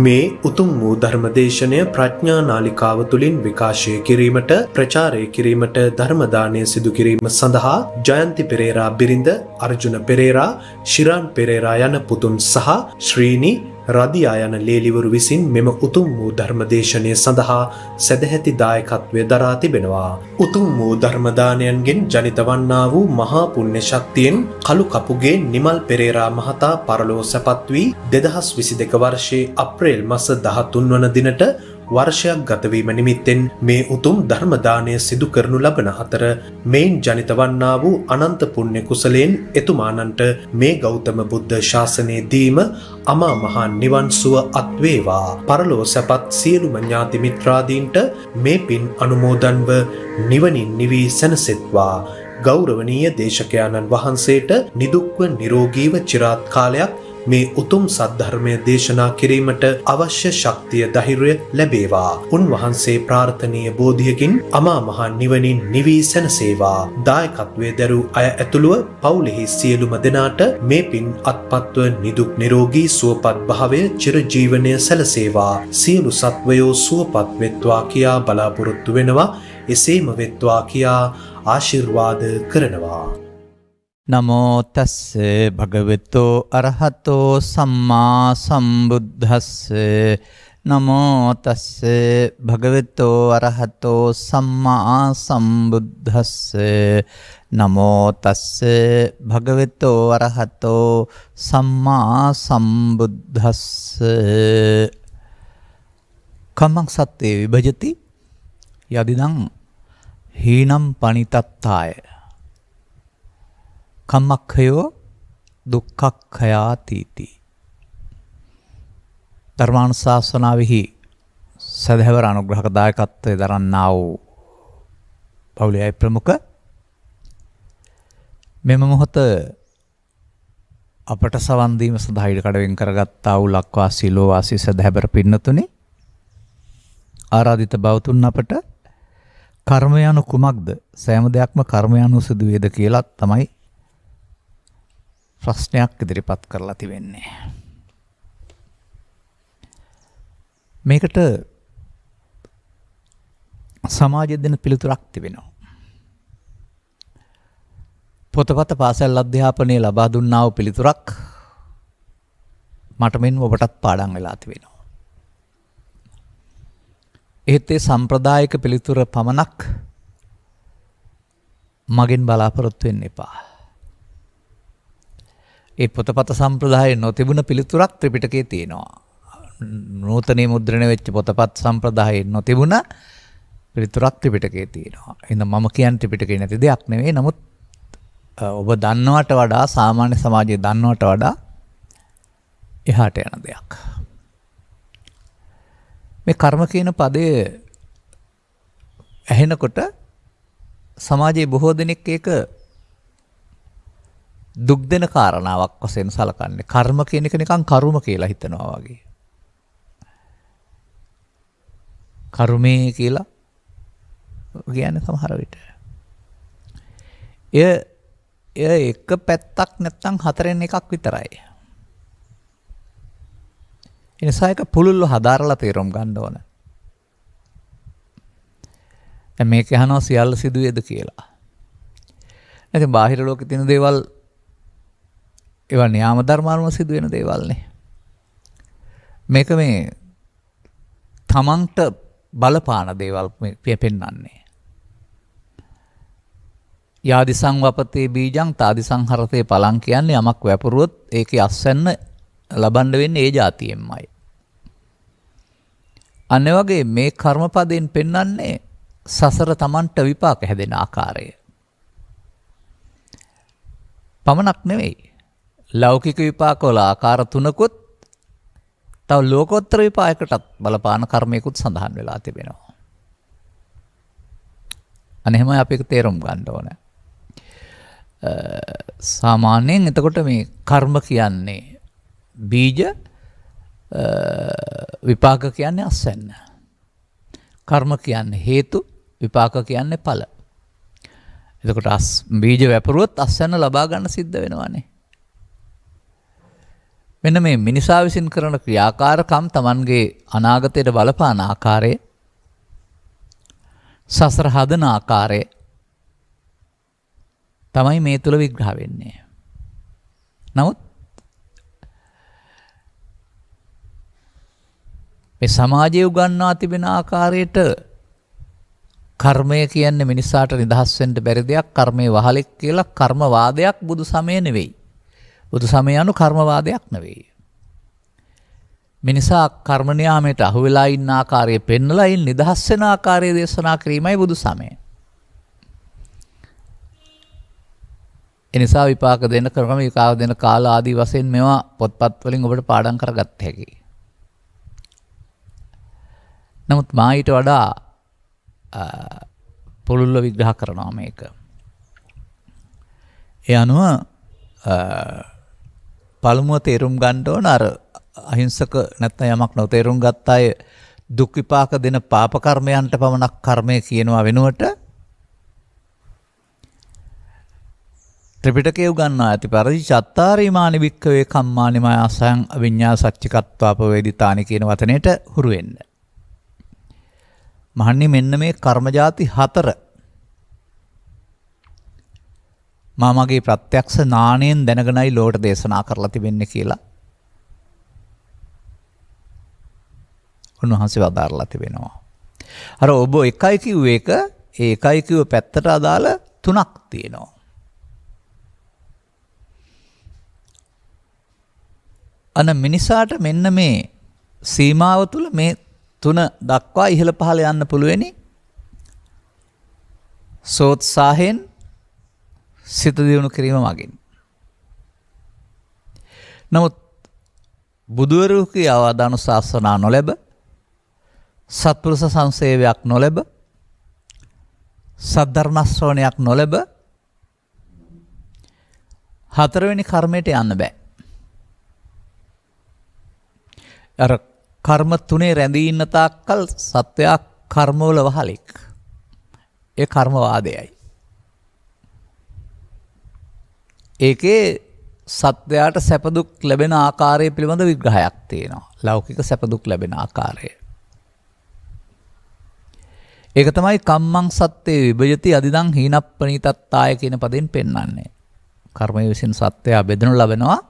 මේ උතුම් වූ ධර්මදේශනය ප්‍රඥා නාලිකාව තුළින් විකාශය කිරීමට ප්‍රචාරය කිරීමට ධර්මදානය සිදු කිරීම සඳහා ජයන්ති පෙරේරා බිරිඳ අර්ජුන පෙරේරා ශිරාන් පෙරේරා යන පුතුන් සහ ශ්‍රීනි රදියා යන ලේලිවරු විසින් මෙම උතුම් වූ ධර්මදේශනය සඳහා සැදැහැති දායකත්වය දරා තිබෙනවා. උතුම් වූ ධර්මදානයන්ගෙන් ජනිත වන්නා වූ මහා පුණ්‍ය ශක්තියෙන් කළු කපුගේ නිමල් පෙරේරා මහතා පරලොව සැපත් වී 2022 වර්ෂයේ අප්‍රේල් මාස 13 වන දිනට වර්ෂයක් ගතවීම නිමිත්තෙන් මේ උතුම් ධර්ම දානය සිදු කරනු ලබන අතර මේන් ජනිත වන්නා වූ අනන්ත පුණ්‍ය කුසලයෙන් එතුමානන්ට මේ ගෞතම බුද්ධ ශාසනයේ දීම අමා මහ නිවන් සුව අත් වේවා. පරලොව සැපත් සියලුම ඥාති මිත්‍රාදීන්ට මේ පින් අනුමෝදන්ව නිවනින් නිවී සැනසෙත්වා. ගෞරවනීය දේශකයාණන් වහන්සේට නිදුක්ව නිරෝගීව චිරාත් කාලයක් මේ උතුම් සද්ධර්මය දේශනා කිරීමට අවශ්‍ය ශක්තිය ධෛර්යය ලැබේවා. උන්වහන්සේ ප්‍රාර්ථනීය බෝධියකින් අමා මහ නිවනින් නිවී සැනසේවා. දායකත්වයේ දරූ අය ඇතුළුව පවුලෙහි සියලුම දෙනාට මේ පින් අත්පත්ව නිදුක් නිරෝගී සුවපත් භාවය චිරජීවනය සැලසේවා. සියලු සත්වයෝ සුවපත් වෙත්වා කියා බලාපොරොත්තු වෙනවා. එසේම වෙත්වා කියා ආශිර්වාද කරනවා. නමෝ තස්ස භගවතෝ අරහතෝ සම්මා සම්බුද්දස්ස නමෝ තස්ස භගවතෝ අරහතෝ සම්මා සම්බුද්දස්ස නමෝ තස්ස භගවතෝ අරහතෝ සම්මා සම්බුද්දස්ස කම්මං සත්තේ විභජති යදිදං හීනම් පනිතත්තාය කම්මක්ඛයෝ දුක්ඛක්ඛයාතිති. ධර්මානුශාසනාවෙහි සදහැවර අනුග්‍රහක දායකත්වයේ දරන්නා වූ පවුලේ ප්‍රමුඛ මෙම මොහොත අපට සවන් දීම සඳහා ඉඩ කඩවෙන් කරගත්තා වූ ලක්වාසී ලෝවාසී සදහැවර පින්නතුනි ආරාධිත බවතුන් අපට කර්ම යනු කුමක්ද? සෑම දෙයක්ම කර්ම යනු සිදු වේද කියලා තමයි ප්‍රශ්නයක් ඉදිරිපත් කරලා තිබෙන්නේ. මේකට සමාජය දෙන පිළිතුරක් තිබෙනවා. පොතපත පාසල් අධ්‍යාපනයේ ලබා දුන්නා වූ පිළිතුරක් මට මෙන් ඔබටත් පාඩම් වෙලා තිබෙනවා. ඒත් ඒ සම්ප්‍රදායික පිළිතුර පමණක් මගෙන් බලාපොරොත්තු වෙන්න එපා. ඒ පොතපත සම්ප්‍රදායේ නොතිබුණ පිළිතුරක් ත්‍රිපිටකයේ තියෙනවා. නූතනයේ මුද්‍රණය වෙච්ච පොතපත් සම්ප්‍රදායේ නොතිබුණ පිළිතුරක් ත්‍රිපිටකයේ තියෙනවා. එහෙනම් මම කියන්නේ ත්‍රිපිටකේ නැති දෙයක් නෙවෙයි. නමුත් ඔබ දන්නවට වඩා සාමාන්‍ය සමාජයේ දන්නවට වඩා එහාට යන දෙයක්. මේ කර්ම කියන පදය ඇහෙනකොට සමාජයේ බොහෝ දෙනෙක් ඒක දුක් දෙන කාරණාවක් වශයෙන් සලකන්නේ. කර්ම කියන එක නිකන් කරුම කියලා හිතනවා වගේ. කර්මේ කියලා කියන්නේ සමහර විට. එය එක පැත්තක් නැත්තම් හතරෙන් එකක් විතරයි. ඒ නිසා ඒක පුළුල්ව හදාරලා තේරුම් ගන්න ඕන. දැන් මේක අහනවා සියල්ල සිදුවේද කියලා. නැත්නම් බාහිර ලෝකේ තියෙන දේවල් ඒවා න්‍යාම ධර්මානුව සිදුවෙන දේවල්නේ. මේක මේ තමන්ට බලපාන දේවල් මේ පෙන්වන්නේ. යාදිසං වපතේ බීජං තාදිසං හරතේ පලං කියන්නේ යමක් වැපරුවොත් ඒකේ අස්වැන්න ලබන්න වෙන්නේ ඒ જાතියෙන්මයි. අනේ වගේ මේ කර්මපදයෙන් පෙන්වන්නේ සසර තමන්ට විපාක හැදෙන ආකාරය. පමණක් නෙවෙයි. ලෞකික විපාකවල ආකාර තුනකුත් තව ලෝකෝත්තර විපාකයකටත් බලපාන කර්මයකුත් සඳහන් වෙලා තිබෙනවා. අනේමයි අපි ඒක තේරුම් ගන්න ඕන. සාමාන්‍යයෙන් එතකොට මේ කර්ම කියන්නේ බීජ, විපාක කියන්නේ අස්වැන්න. කර්ම කියන්නේ හේතු, විපාක කියන්නේ ඵල. එතකොට බීජ වැපරුවොත් අස්වැන්න ලබා ගන්න සිද්ධ වෙනවානේ. මෙන්න මේ මිනිසා විසින් කරන ක්‍රියාකාරකම් Tamanගේ අනාගතයට බලපාන ආකාරය, සසර හදන ආකාරය තමයි මේ තුල විග්‍රහ වෙන්නේ. නමුත් මේ සමාජයේ උගන්වා තිබෙන ආකාරයට කර්මය කියන්නේ මිනිසාට නිදහස් වෙන්න බැරි දෙයක්, කර්මයේ වහලෙක් කියලා කර්මවාදයක් බුදු සමය නෙවෙයි. බුදු සමය anu කර්මවාදයක් නෙවෙයි. මිනිසා කර්ම නියාමයට අහු වෙලා ඉන්න ආකාරය පෙන්නලා ඉන් නිදහස් වෙන ආකාරය දේශනා කිරීමයි බුදු සමය. එනිසා විපාක දෙන්න කරම විපාක දෙන කාල ආදී වශයෙන් මේවා පොත්පත් වලින් ඔබට පාඩම් කරගත්ත හැකියි. නමුත් මා ඊට වඩා පුළුල්ව විග්‍රහ කරනවා මේක. ඒ අනුව පළමුව තේරුම් ගන්න ඕන අර අහිංසක නැත්නම් යමක් නොතේරුම් ගත්ත අය දුක් විපාක දෙන පාප කර්මයන්ට පමණක් කර්මය කියනවා වෙනුවට ත්‍රිපිටකයේ උගන්වා ඇති පරිදි චත්තාරීමානි වික්ඛවේ කම්මානි මායසං අවිඤ්ඤා සච්චිකත්වාපවේදිතානි කියන වචනයට හුරු වෙන්න. මහන්නේ මෙන්න මේ කර්ම જાති 4 මා මගේ ප්‍රත්‍යක්ෂ ඥාණයෙන් දැනගෙනයි ලෝකට දේශනා කරලා තිබෙන්නේ කියලා උන්වහන්සේ වදාරලා තිබෙනවා. අර ඔබ එකයි කිව්ව එක ඒ එකයි කිව්ව පැත්තට අදාළ 3ක් තියෙනවා. අන මිනිසාට මෙන්න මේ සීමාව තුල මේ 3 දක්වා ඉහළ පහළ යන්න පුළුවෙනි. සෝත්සාහයෙන් සිත දියුණු කිරීම මගින්. නමුත් බුදුවරුගේ අවදානුශාසනා නොලැබ, සත්පුරුෂ සංසේවයක් නොලැබ, සද්ධර්ම ශ්‍රවණයක් නොලැබ 4 වෙනි කර්මයට යන්න බෑ. අර කර්ම 3 රැඳී ඉන්න තාක්කල් සත්වයා කර්මවල වහලෙක්. ඒ කර්මවාදයයි. ඒකේ සත්වයාට සැප දුක් ලැබෙන ආකාරය පිළිබඳ විග්‍රහයක් තියෙනවා. ලෞකික සැප දුක් ලැබෙන ආකාරය. ඒක තමයි කම්මං සත්‍යේ විභජති අදිදං හීනප්පනීතත්තාය කියන පදෙන් පෙන්වන්නේ. කර්මය විසින් සත්වයා බෙදනු ලබනවා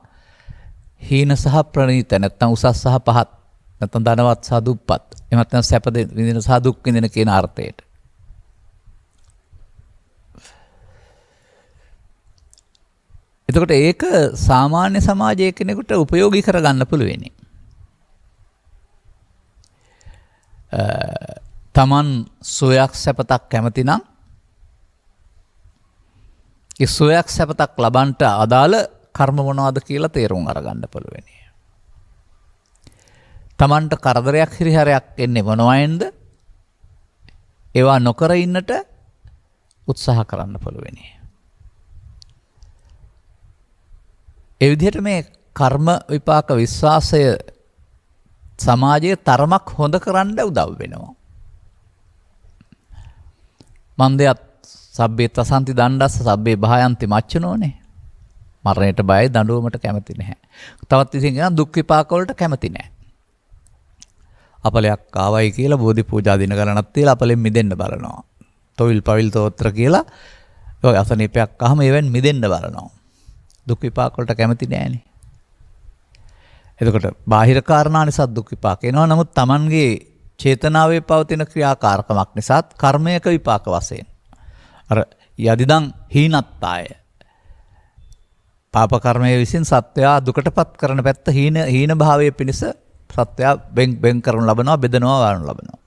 හීන සහ ප්‍රණීත, නැත්නම් උසස් සහ පහත්, නැත්නම් ධනවත් සහ දුප්පත්, එහෙම නැත්නම් සැප විඳින සහ දුක් විඳින කියන අර්ථයට. එතකොට ඒක සාමාන්‍ය සමාජයේ කෙනෙකුට උපයෝගී කරගන්න පුළුවන්. තමන් සෝයක් සැපතක් කැමති නම් ඒ සෝයක් සැපතක් ලබන්නට අදාළ කර්ම මොනවද කියලා තේරුම් අරගන්න පුළුවන්. තමන්ට කරදරයක් හිරිහැරයක් එන්නේ මොනවයින්ද? ඒවා නොකර ඉන්නට උත්සාහ කරන්න පුළුවන්. ඒ විදිහට මේ කර්ම විපාක විශ්වාසය සමාජයේ තරමක් හොඳ කරන්න උදව් වෙනවා. මන්දයත් සබ්බේ තසන්ති දණ්ඩස්ස සබ්බේ භායන්ති මච්චනෝනේ. මරණයට බයයි, දඬුවමට කැමති නැහැ. තවත් ඉතින් කියන දුක් විපාක වලට කැමති නැහැ. අපලයක් ආවයි කියලා බෝධි පූජා දින ගණනක් තියලා අපලෙන් මිදෙන්න බලනවා. තොවිල් පවිල් තෝත්‍ර කියලා ඔය අසනීපයක් අහම ඒවෙන් මිදෙන්න බලනවා. දුක් විපාක වලට කැමති නෑනේ. එතකොට බාහිර කාරණා නිසා දුක් විපාක එනවා. නමුත් Tamanගේ චේතනාවේ පවතින ක්‍රියාකාරකමක් නිසා කර්මයක විපාක වශයෙන් අර යදිදං හීනත්තාය පාප කර්මයේ විසින් සත්වයා දුකටපත් කරන පැත්ත හීන භාවයේ පිණිස සත්වයා බෙන් කරනු ලබනවා, බෙදනවා, වරනු ලබනවා.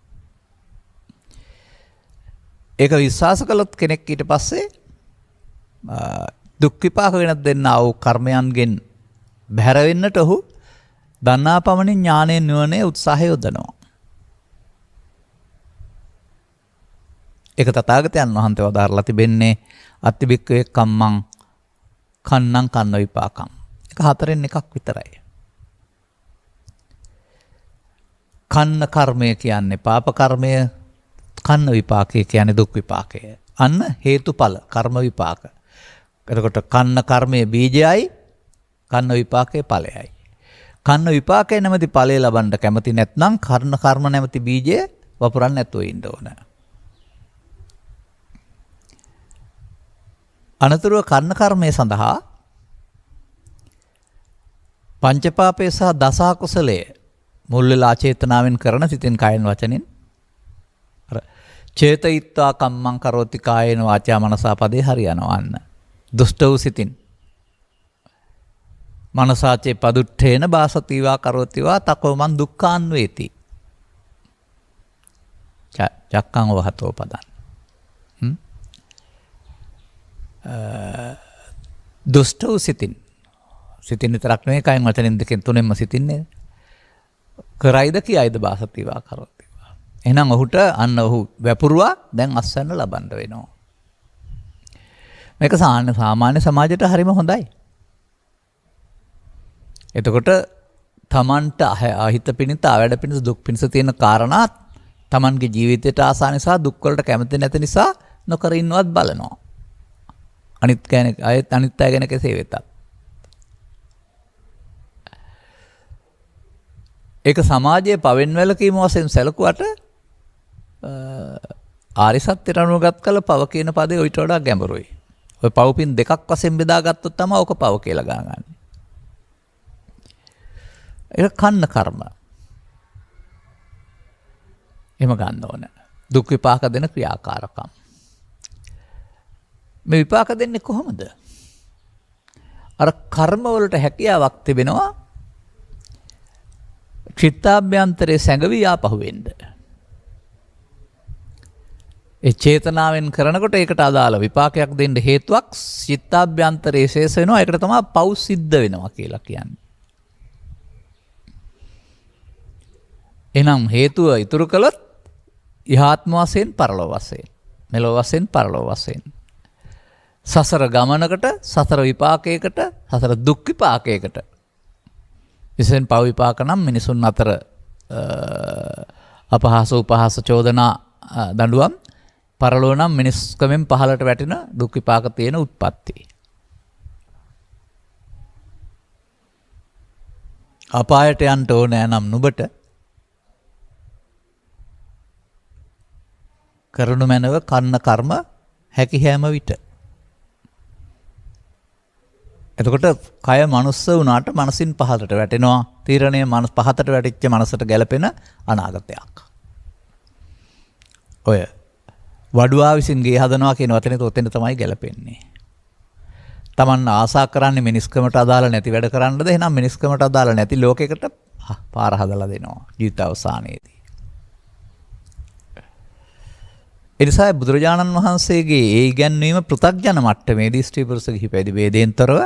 ඒක විශ්වාස කළොත් කෙනෙක් ඊට පස්සේ දුක් විපාක වෙනත් දෙන්නා වූ කර්මයන්ගෙන් බැහැර වෙන්නට ඔහු දන්නා පමණින් ඥානයෙන් නුවණේ උත්සාහය යොදනවා. ඒක තථාගතයන් වහන්සේ වදාරලා තිබෙන්නේ අත්තිබික්කවේ කම්මං කන්නං කන්න විපාකම්. ඒක 4න් එකක් විතරයි. කන්න කර්මය කියන්නේ පාප කර්මය, කන්න විපාකය කියන්නේ දුක් විපාකය. අන්න හේතුඵල කර්ම විපාක. එතකොට කන්න කර්මයේ බීජයයි, කන්න විපාකයේ ඵලයයි. කන්න විපාකය නැමැති ඵලය ලබන්න කැමති නැත්නම් කර්ම නැමැති බීජය වපුරන්න නැතුව ඉන්න ඕන. අනතුරුව කර්ණ කර්මය සඳහා පංචපාපය සහ දස අකුසලය මුල් වෙලා චේතනාවෙන් කරන සිතෙන් කයෙන් වචනෙන් අර චේතයිත්වා කම්මං කරෝති කායේන වාචා මනසා පදේ හරියනවා අන්න. දුෂ්ට වූ සිතින් මනසාචේ පදුට්ඨේන බාසතිවා කරෝතිවා තකෝ මන් දුක්ඛාන් වේති. චක්කං වහතෝ පදං. දුෂ්ට වූ සිතින් සිතින් විතරක් නෙවෙයි කයින් වචනෙන් දෙකෙන් තුනෙන්ම සිතින්නේ කරයිද කියයිද බාසතිවා කරෝතිවා. එහෙනම් ඔහුට අන්න ඔහු වැපුරුවා දැන් අස්වැන්න ලබන්න වෙනවා. මේක සාමාන්‍ය සමාජයට හරිම හොඳයි. එතකොට තමන්ට අහිත පිණිස වැඩ පිණිස දුක් පිණිස තියෙන කාරණා තමන්ගේ ජීවිතයට ආසා නිසා දුක් වලට කැමති නැති නිසා නොකර ඉන්නවත් බලනවා. අනිත් අය ගැන කෙසේ වෙතත්. ඒක සමාජයේ පවෙන් වැළකීම වශයෙන් සැලකුවට ආර්ය සත්‍යයට අනුගත කළ පව කියන පදේ ඊට වඩා ගැඹුරුයි. ඔය පවපින් දෙකක් වශයෙන් බෙදාගත්තොත් තමයි ඕක පව කියලා ගන්නගන්නේ. ඒක කන්න කර්ම. එහෙම ගන්න ඕන. දුක් විපාක දෙන ක්‍රියාකාරකම්. මේ විපාක දෙන්නේ කොහොමද? අර කර්ම වලට හැකියාවක් තිබෙනවා චිත්තාභ්‍යන්තරයේ සැඟවී ආපහු වෙන්න. ඒ චේතනාවෙන් කරනකොට ඒකට අදාළ විපාකයක් දෙන්න හේතුවක් චිත්තාභ්‍යන්තරයේ ශේෂ වෙනවා. ඒකට තමයි පව් සිද්ධ වෙනවා කියලා කියන්නේ. එනම් හේතුව ඉතුරු කළොත් ඉහාත්ම වශයෙන් පරලොව වශයෙන් මෙලොව වශයෙන් පරලොව වශයෙන් සසර ගමනකට සසර විපාකයකට සසර දුක් විපාකයකට විශේෂයෙන් පව විපාක නම් මිනිසුන් අතර අපහාස උපහාස චෝදනා දඬුවම් පරලොව නම් මිනිස්කමෙන් පහළට වැටෙන දුක් විපාක තියෙන උත්පත්ති. අපායට යන්න ඕනෑ නම් නුඹට කරනු මැනව කන්න කර්ම හැකි හැම විට. එතකොට කය මනුස්ස වුණාට මනසින් පහතට වැටෙනවා. තීරණය මනස පහතට වැටිච්ච මනසට ගැලපෙන අනාගතයක්. ඔය වඩුවා විසින් ගේ හදනවා කියන වචනේ තොතෙන් තමයි ගැලපෙන්නේ. Taman ආසා කරන්නේ මිනිස්කමට අදාළ නැති වැඩ කරන්නද? එහෙනම් මිනිස්කමට අදාළ නැති ලෝකයකට පාර හදලා දෙනවා ජීවිත අවසානයේදී. එනිසා බුදුරජාණන් වහන්සේගේ ඒ ඉගැන්වීම පෘථග්ජන මට්ටමේදී ස්ත්‍රී පුරුෂ ගිහි පැවිදි ભેදයෙන්තරව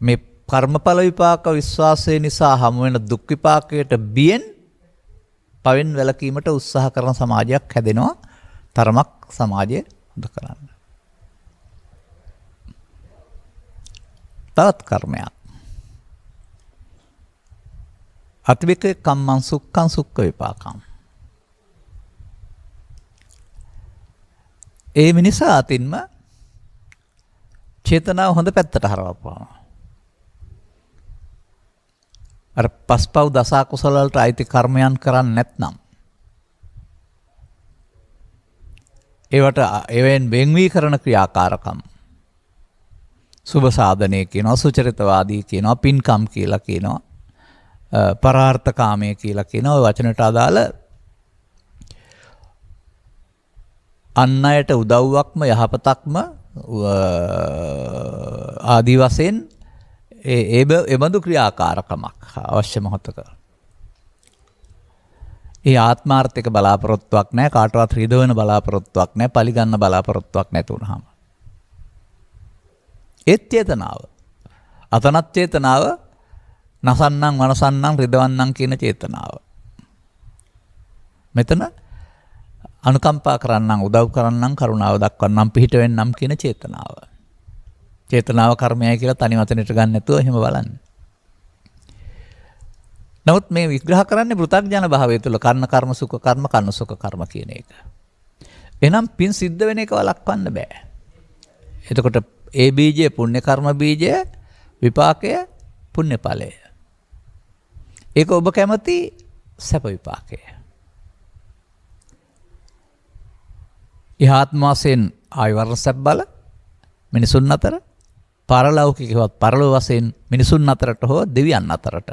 මේ කර්මඵල විපාක විශ්වාසය නිසා හමු වෙන දුක් විපාකයට බියෙන් පවෙන් වැළකීමට උත්සාහ කරන සමාජයක් හැදෙනවා. තරමක් සමාජය හොඳ කරන්න. තවත් කර්මයක්. අතිවික කම්මං සුක්ඛං සුක්ඛ විපාකං. ඒ මිනිසා අතින්ම චේතනාව හොඳ පැත්තට හරවපුවා. අර පස්පව් දස අකුසල වලට අයිති කර්මයන් කරන්නේ නැත්නම් ඒවට එවෙන් වෙන් වී කරන ක්‍රියාකාරකම් සුභ සාධනය කියනවා, සුචරිතවාදී කියනවා, පින්කම් කියලා කියනවා, පරාර්ථකාමයේ කියලා කියනවා. ඔය වචනට අදාළ අන් අයට උදව්වක්ම යහපතක්ම ආදී වශයෙන් එබඳු ක්‍රියාකාරකමක් අවශ්‍ය මොහොතක. ඒ ආත්මාර්ථයක බලාපොරොත්තුවක් නැහැ, කාටවත් රිදවන බලාපොරොත්තුවක් නැහැ, පරිගන්න බලාපොරොත්තුවක් නැති වුනහම. ඒත් චේතනාව. අතනත් චේතනාව නසන්නම් වනසන්නම් රිදවන්නම් කියන චේතනාව. මෙතන අනුකම්පා කරන්නම්, උදව් කරන්නම්, කරුණාව දක්වන්නම්, පිහිට වෙන්නම් කියන චේතනාව. චේතනාව කර්මයයි කියලා තනි වචනෙට ගන්න නැතුව එහෙම බලන්න. නමුත් මේ විග්‍රහ කරන්නේ පෘථග්ජන භාවය තුළ කර්ණ කර්ම සුඛ කර්ම කන්න සුඛ කර්ම කියන එක. එහෙනම් පින් සිද්ධ වෙන එක වළක්වන්න බෑ. එතකොට ඒ බීජය පුණ්‍ය කර්ම බීජය විපාකය පුණ්‍ය ඵලය. ඒක ඔබ කැමති සැප විපාකය. ඉහාත්ම වශයෙන් ආයු වර්ණ සැප බල මිනිසුන් අතර, පරලෞකිකවත් පරලෝ වශයෙන් මිනිසුන් අතරට හෝ දෙවියන් අතරට.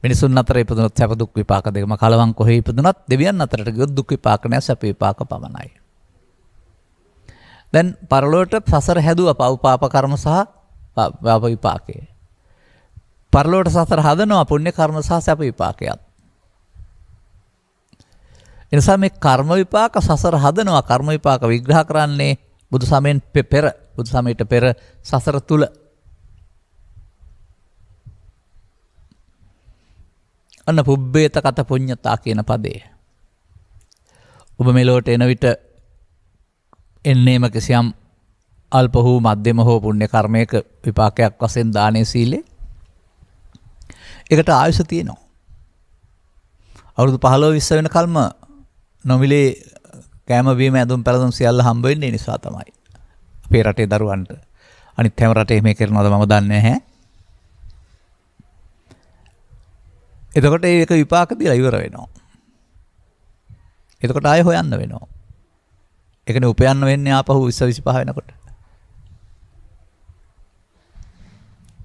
මිනිසුන් අතර ඉපදුනොත් සැප දුක් විපාක දෙකම කලවම් කොහේ ඉපදුනත් දෙවියන් අතරට ගියොත් දුක් විපාක නැහැ, සැප විපාක පමණයි. දැන් පරලෝට සසර හැදුවා පව් පාප කර්ම සහ පාප විපාකේ. පරලෝට සසර හදනවා පුණ්‍ය කර්ම සහ සැප විපාකයක්. එනිසා මේ කර්ම විපාක සසර හදනවා. කර්ම විපාක විග්‍රහ කරන්නේ බුදු සමයෙන් පෙර, බුදු සමයට පෙර සසර තුල. අන්න පුබ්බේත කත පුඤ්ඤතා කියන පදේ. ඔබ මෙලොවට එන විට එන්නේම කිසියම් අල්ප හෝ මධ්‍යම හෝ පුණ්‍ය කර්මයක විපාකයක් වශයෙන් දානේ සීලේ. ඒකට ආයුෂ තියෙනවා. අවුරුදු 15 20 වෙනකල්ම නොමිලේ කෑම බීම ඇඳුම් පැළඳුම් සියල්ල හම්බ වෙන්නේ නිසා තමයි. අපේ රටේ දරුවන්ට. අනිත් හැම රටේ මේ කරනවද මම දන්නේ නැහැ. එතකොට ඒක විපාක දීලා ඉවර වෙනවා. එතකොට ආයෙ හොයන්න වෙනවා. ඒකනේ උපයන්න වෙන්නේ ආපහු 20 25 වෙනකොට.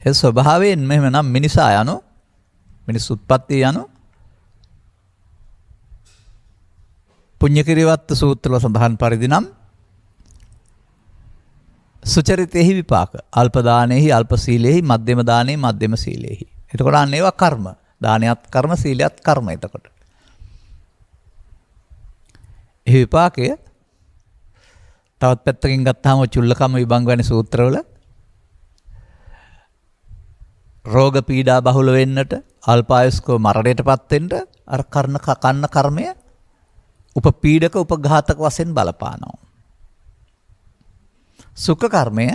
ඒ ස්වභාවයෙන් මෙහෙම නම් මිනිසා යනු මිනිස් උත්පත්ති යනු පුඤ්ඤකිරිවත්ත සූත්‍රවල සඳහන් පරිදි නම් සුචරිතෙහි විපාක අල්ප දානෙහි අල්ප සීලෙහි මධ්‍යම දානෙහි මධ්‍යම සීලෙහි. එතකොට අන්න ඒවා කර්ම. දානයත් කර්ම සීලයත් කර්ම. එතකොට ඒ විපාකය තවත් පැත්තකින් ගත්තාම චුල්ලකම විභංග වැනි සූත්‍රවල රෝග පීඩා බහුල වෙන්නට අල්පායුස්කව මරණයටපත් වෙන්න අර කන්න කර්මය උපපීඩක උපඝාතක වශයෙන් බලපානවා. සුඛ කර්මය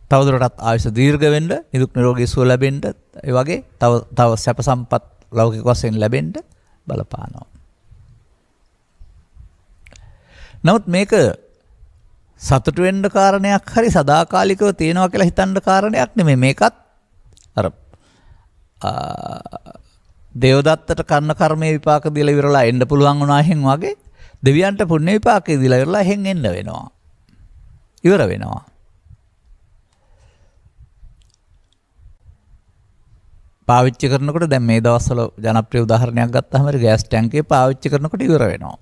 තවදුරටත් ආයුෂ දීර්ඝ වෙන්න, නිදුක් නිරෝගී සුව ලැබෙන්න, ඒ වගේ තව සැප සම්පත් ලෞකික වශයෙන් ලැබෙන්න බලපානවා. නමුත් මේක සතුටු වෙන්න කාරණයක් හරි සදාකාලිකව තියෙනවා කියලා හිතන්න කාරණයක් නෙමෙයි. මේකත් අර දේවදත්තට කර්ණ කර්මයේ විපාක දීලා ඉවරලා එන්න පුළුවන් වුණා එහෙන් වගේ දෙවියන්ට පුණ්‍ය විපාකේ දීලා ඉවරලා එහෙන් එන්න වෙනවා. ඉවර වෙනවා. පාවිච්චි කරනකොට දැන් මේ දවස්වල ජනප්‍රිය උදාහරණයක් ගත්තාම ගෑස් ටැංකිය පාවිච්චි කරනකොට ඉවර වෙනවා.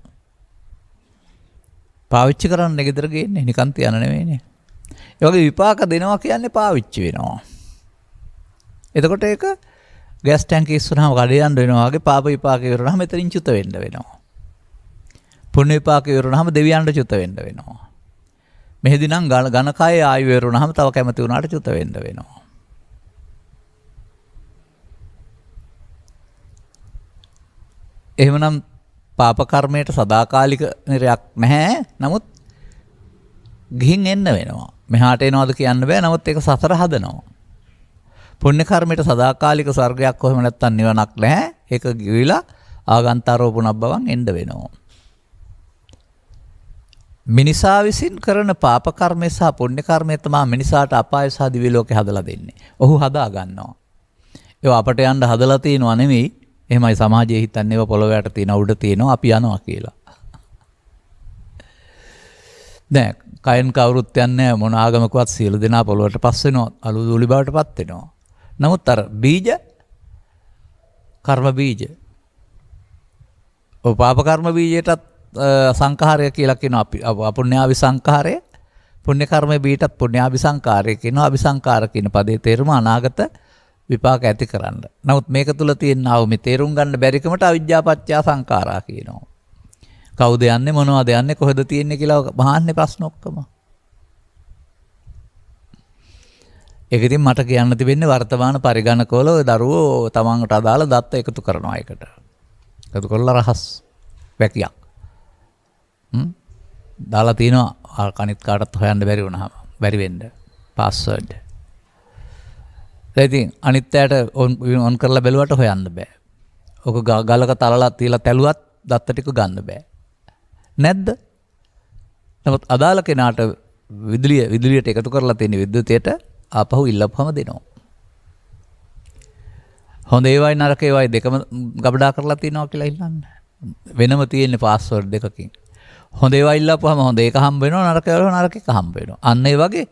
පාවිච්චි කරන්න ගෙදර ගේන්නේ නිකන් තියන නෙවෙයිනේ. ඒ වගේ විපාක දෙනවා කියන්නේ පාවිච්චි වෙනවා. එතකොට ඒක ගෑස් ටැංකිය ඉස්සරහම කඩේ යන්න වෙනවා වගේ පාප විපාක ඉවරනහම එතනින් චුත වෙන්න වෙනවා. පුණ්‍ය විපාක ඉවරනහම දෙවියන්ට චුත වෙන්න වෙනවා. මෙහෙදි නම් ඝන කයේ ආයු ඉවරනහම තව කැමති වුණාට චුත වෙන්න වෙනවා. එහෙමනම් පාප කර්මයට සදාකාලික නිරයක් නැහැ. නමුත් ගිහින් එන්න වෙනවා. මෙහාට එනවද කියන්න බෑ. නමුත් ඒක සසර හදනවා. පුණ්‍ය කර්මයට සදාකාලික ස්වර්ගයක් කොහොම නැත්තම් නිවනක් නැහැ. ඒක ගිවිලා ආගන්තාරෝපණක් බවන් එන්න වෙනවා. මිනිසා විසින් කරන පාප කර්මය සහ පුණ්‍ය කර්මය තමයි මිනිසාට අපාය සහ දිව්‍ය ලෝකේ හදලා දෙන්නේ. ඔහු හදා ගන්නවා. ඒවා අපට යන්න හදලා තියනවා නෙමෙයි. එහෙමයි සමාජයේ හිතන්නේ ඒවා පොළොව යට තියෙන උඩ තියෙනවා අපි යනවා කියලා. දැන් කයන් කවුරුත් යන්නේ මොන ආගමකවත් සියලු දෙනා පොළොවට පස් වෙනවා. අලු දූලි බවටපත් වෙනවා. නමුත් අර බීජ කර්ම බීජ ඔය පාප කර්ම බීජයටත් සංඛාරය කියලා කියනවා. අපි අපුණ්‍යාවි සංඛාරය පුණ්‍ය කර්මයේ බීජටත් පුණ්‍යාවි සංඛාරය කියනවා. අபிසංකාර කියන පදේ තේරුම අනාගත විපාක ඇති කරන්න. නමුත් මේක තුල තියෙන ආව මේ තේරුම් ගන්න බැරිකමට අවිජ්ජාපච්චය සංඛාරා කියනවා. කවුද යන්නේ මොනවද යන්නේ කොහෙද තියෙන්නේ කියලා මහන්නේ ප්‍රශ්න ඔක්කොම. ඒක ඉතින් මට කියන්න තිබෙන්නේ වර්තමාන පරිගණකවල ඔය දරුවෝ තමන්ට අදාළ දත්ත එකතු කරනවා එකට. එකතු කරලා රහස් වැකියක්. දාලා තිනවා කනිත් කාටත් හොයන්න බැරි වුණාම බැරි වෙන්න පාස්වර්ඩ්. ඉතින් අනිත් ඇයට ඔන් කරලා බැලුවට හොයන්න බෑ. ඔක ගලක තලලා තියලා තැලුවත් දත්ත ටික ගන්න බෑ. නැද්ද? නමුත් අදාළ කෙනාට විදුලියට එකතු කරලා තියෙන විද්‍යුතයට ආපහු ඉල්ලපුවම දෙනවා. හොඳ ඒවායි නරක ඒවායි දෙකම ගබඩා කරලා තියෙනවා කියලා ඉල්ලන්න. වෙනම තියෙන්නේ පාස්වර්ඩ් දෙකකින්. හොඳ ඒවා ඉල්ලපුවම හොඳ එක හම්බ වෙනවා, නරක ඒවා නරක එක හම්බ වෙනවා. අන්න ඒ වගේ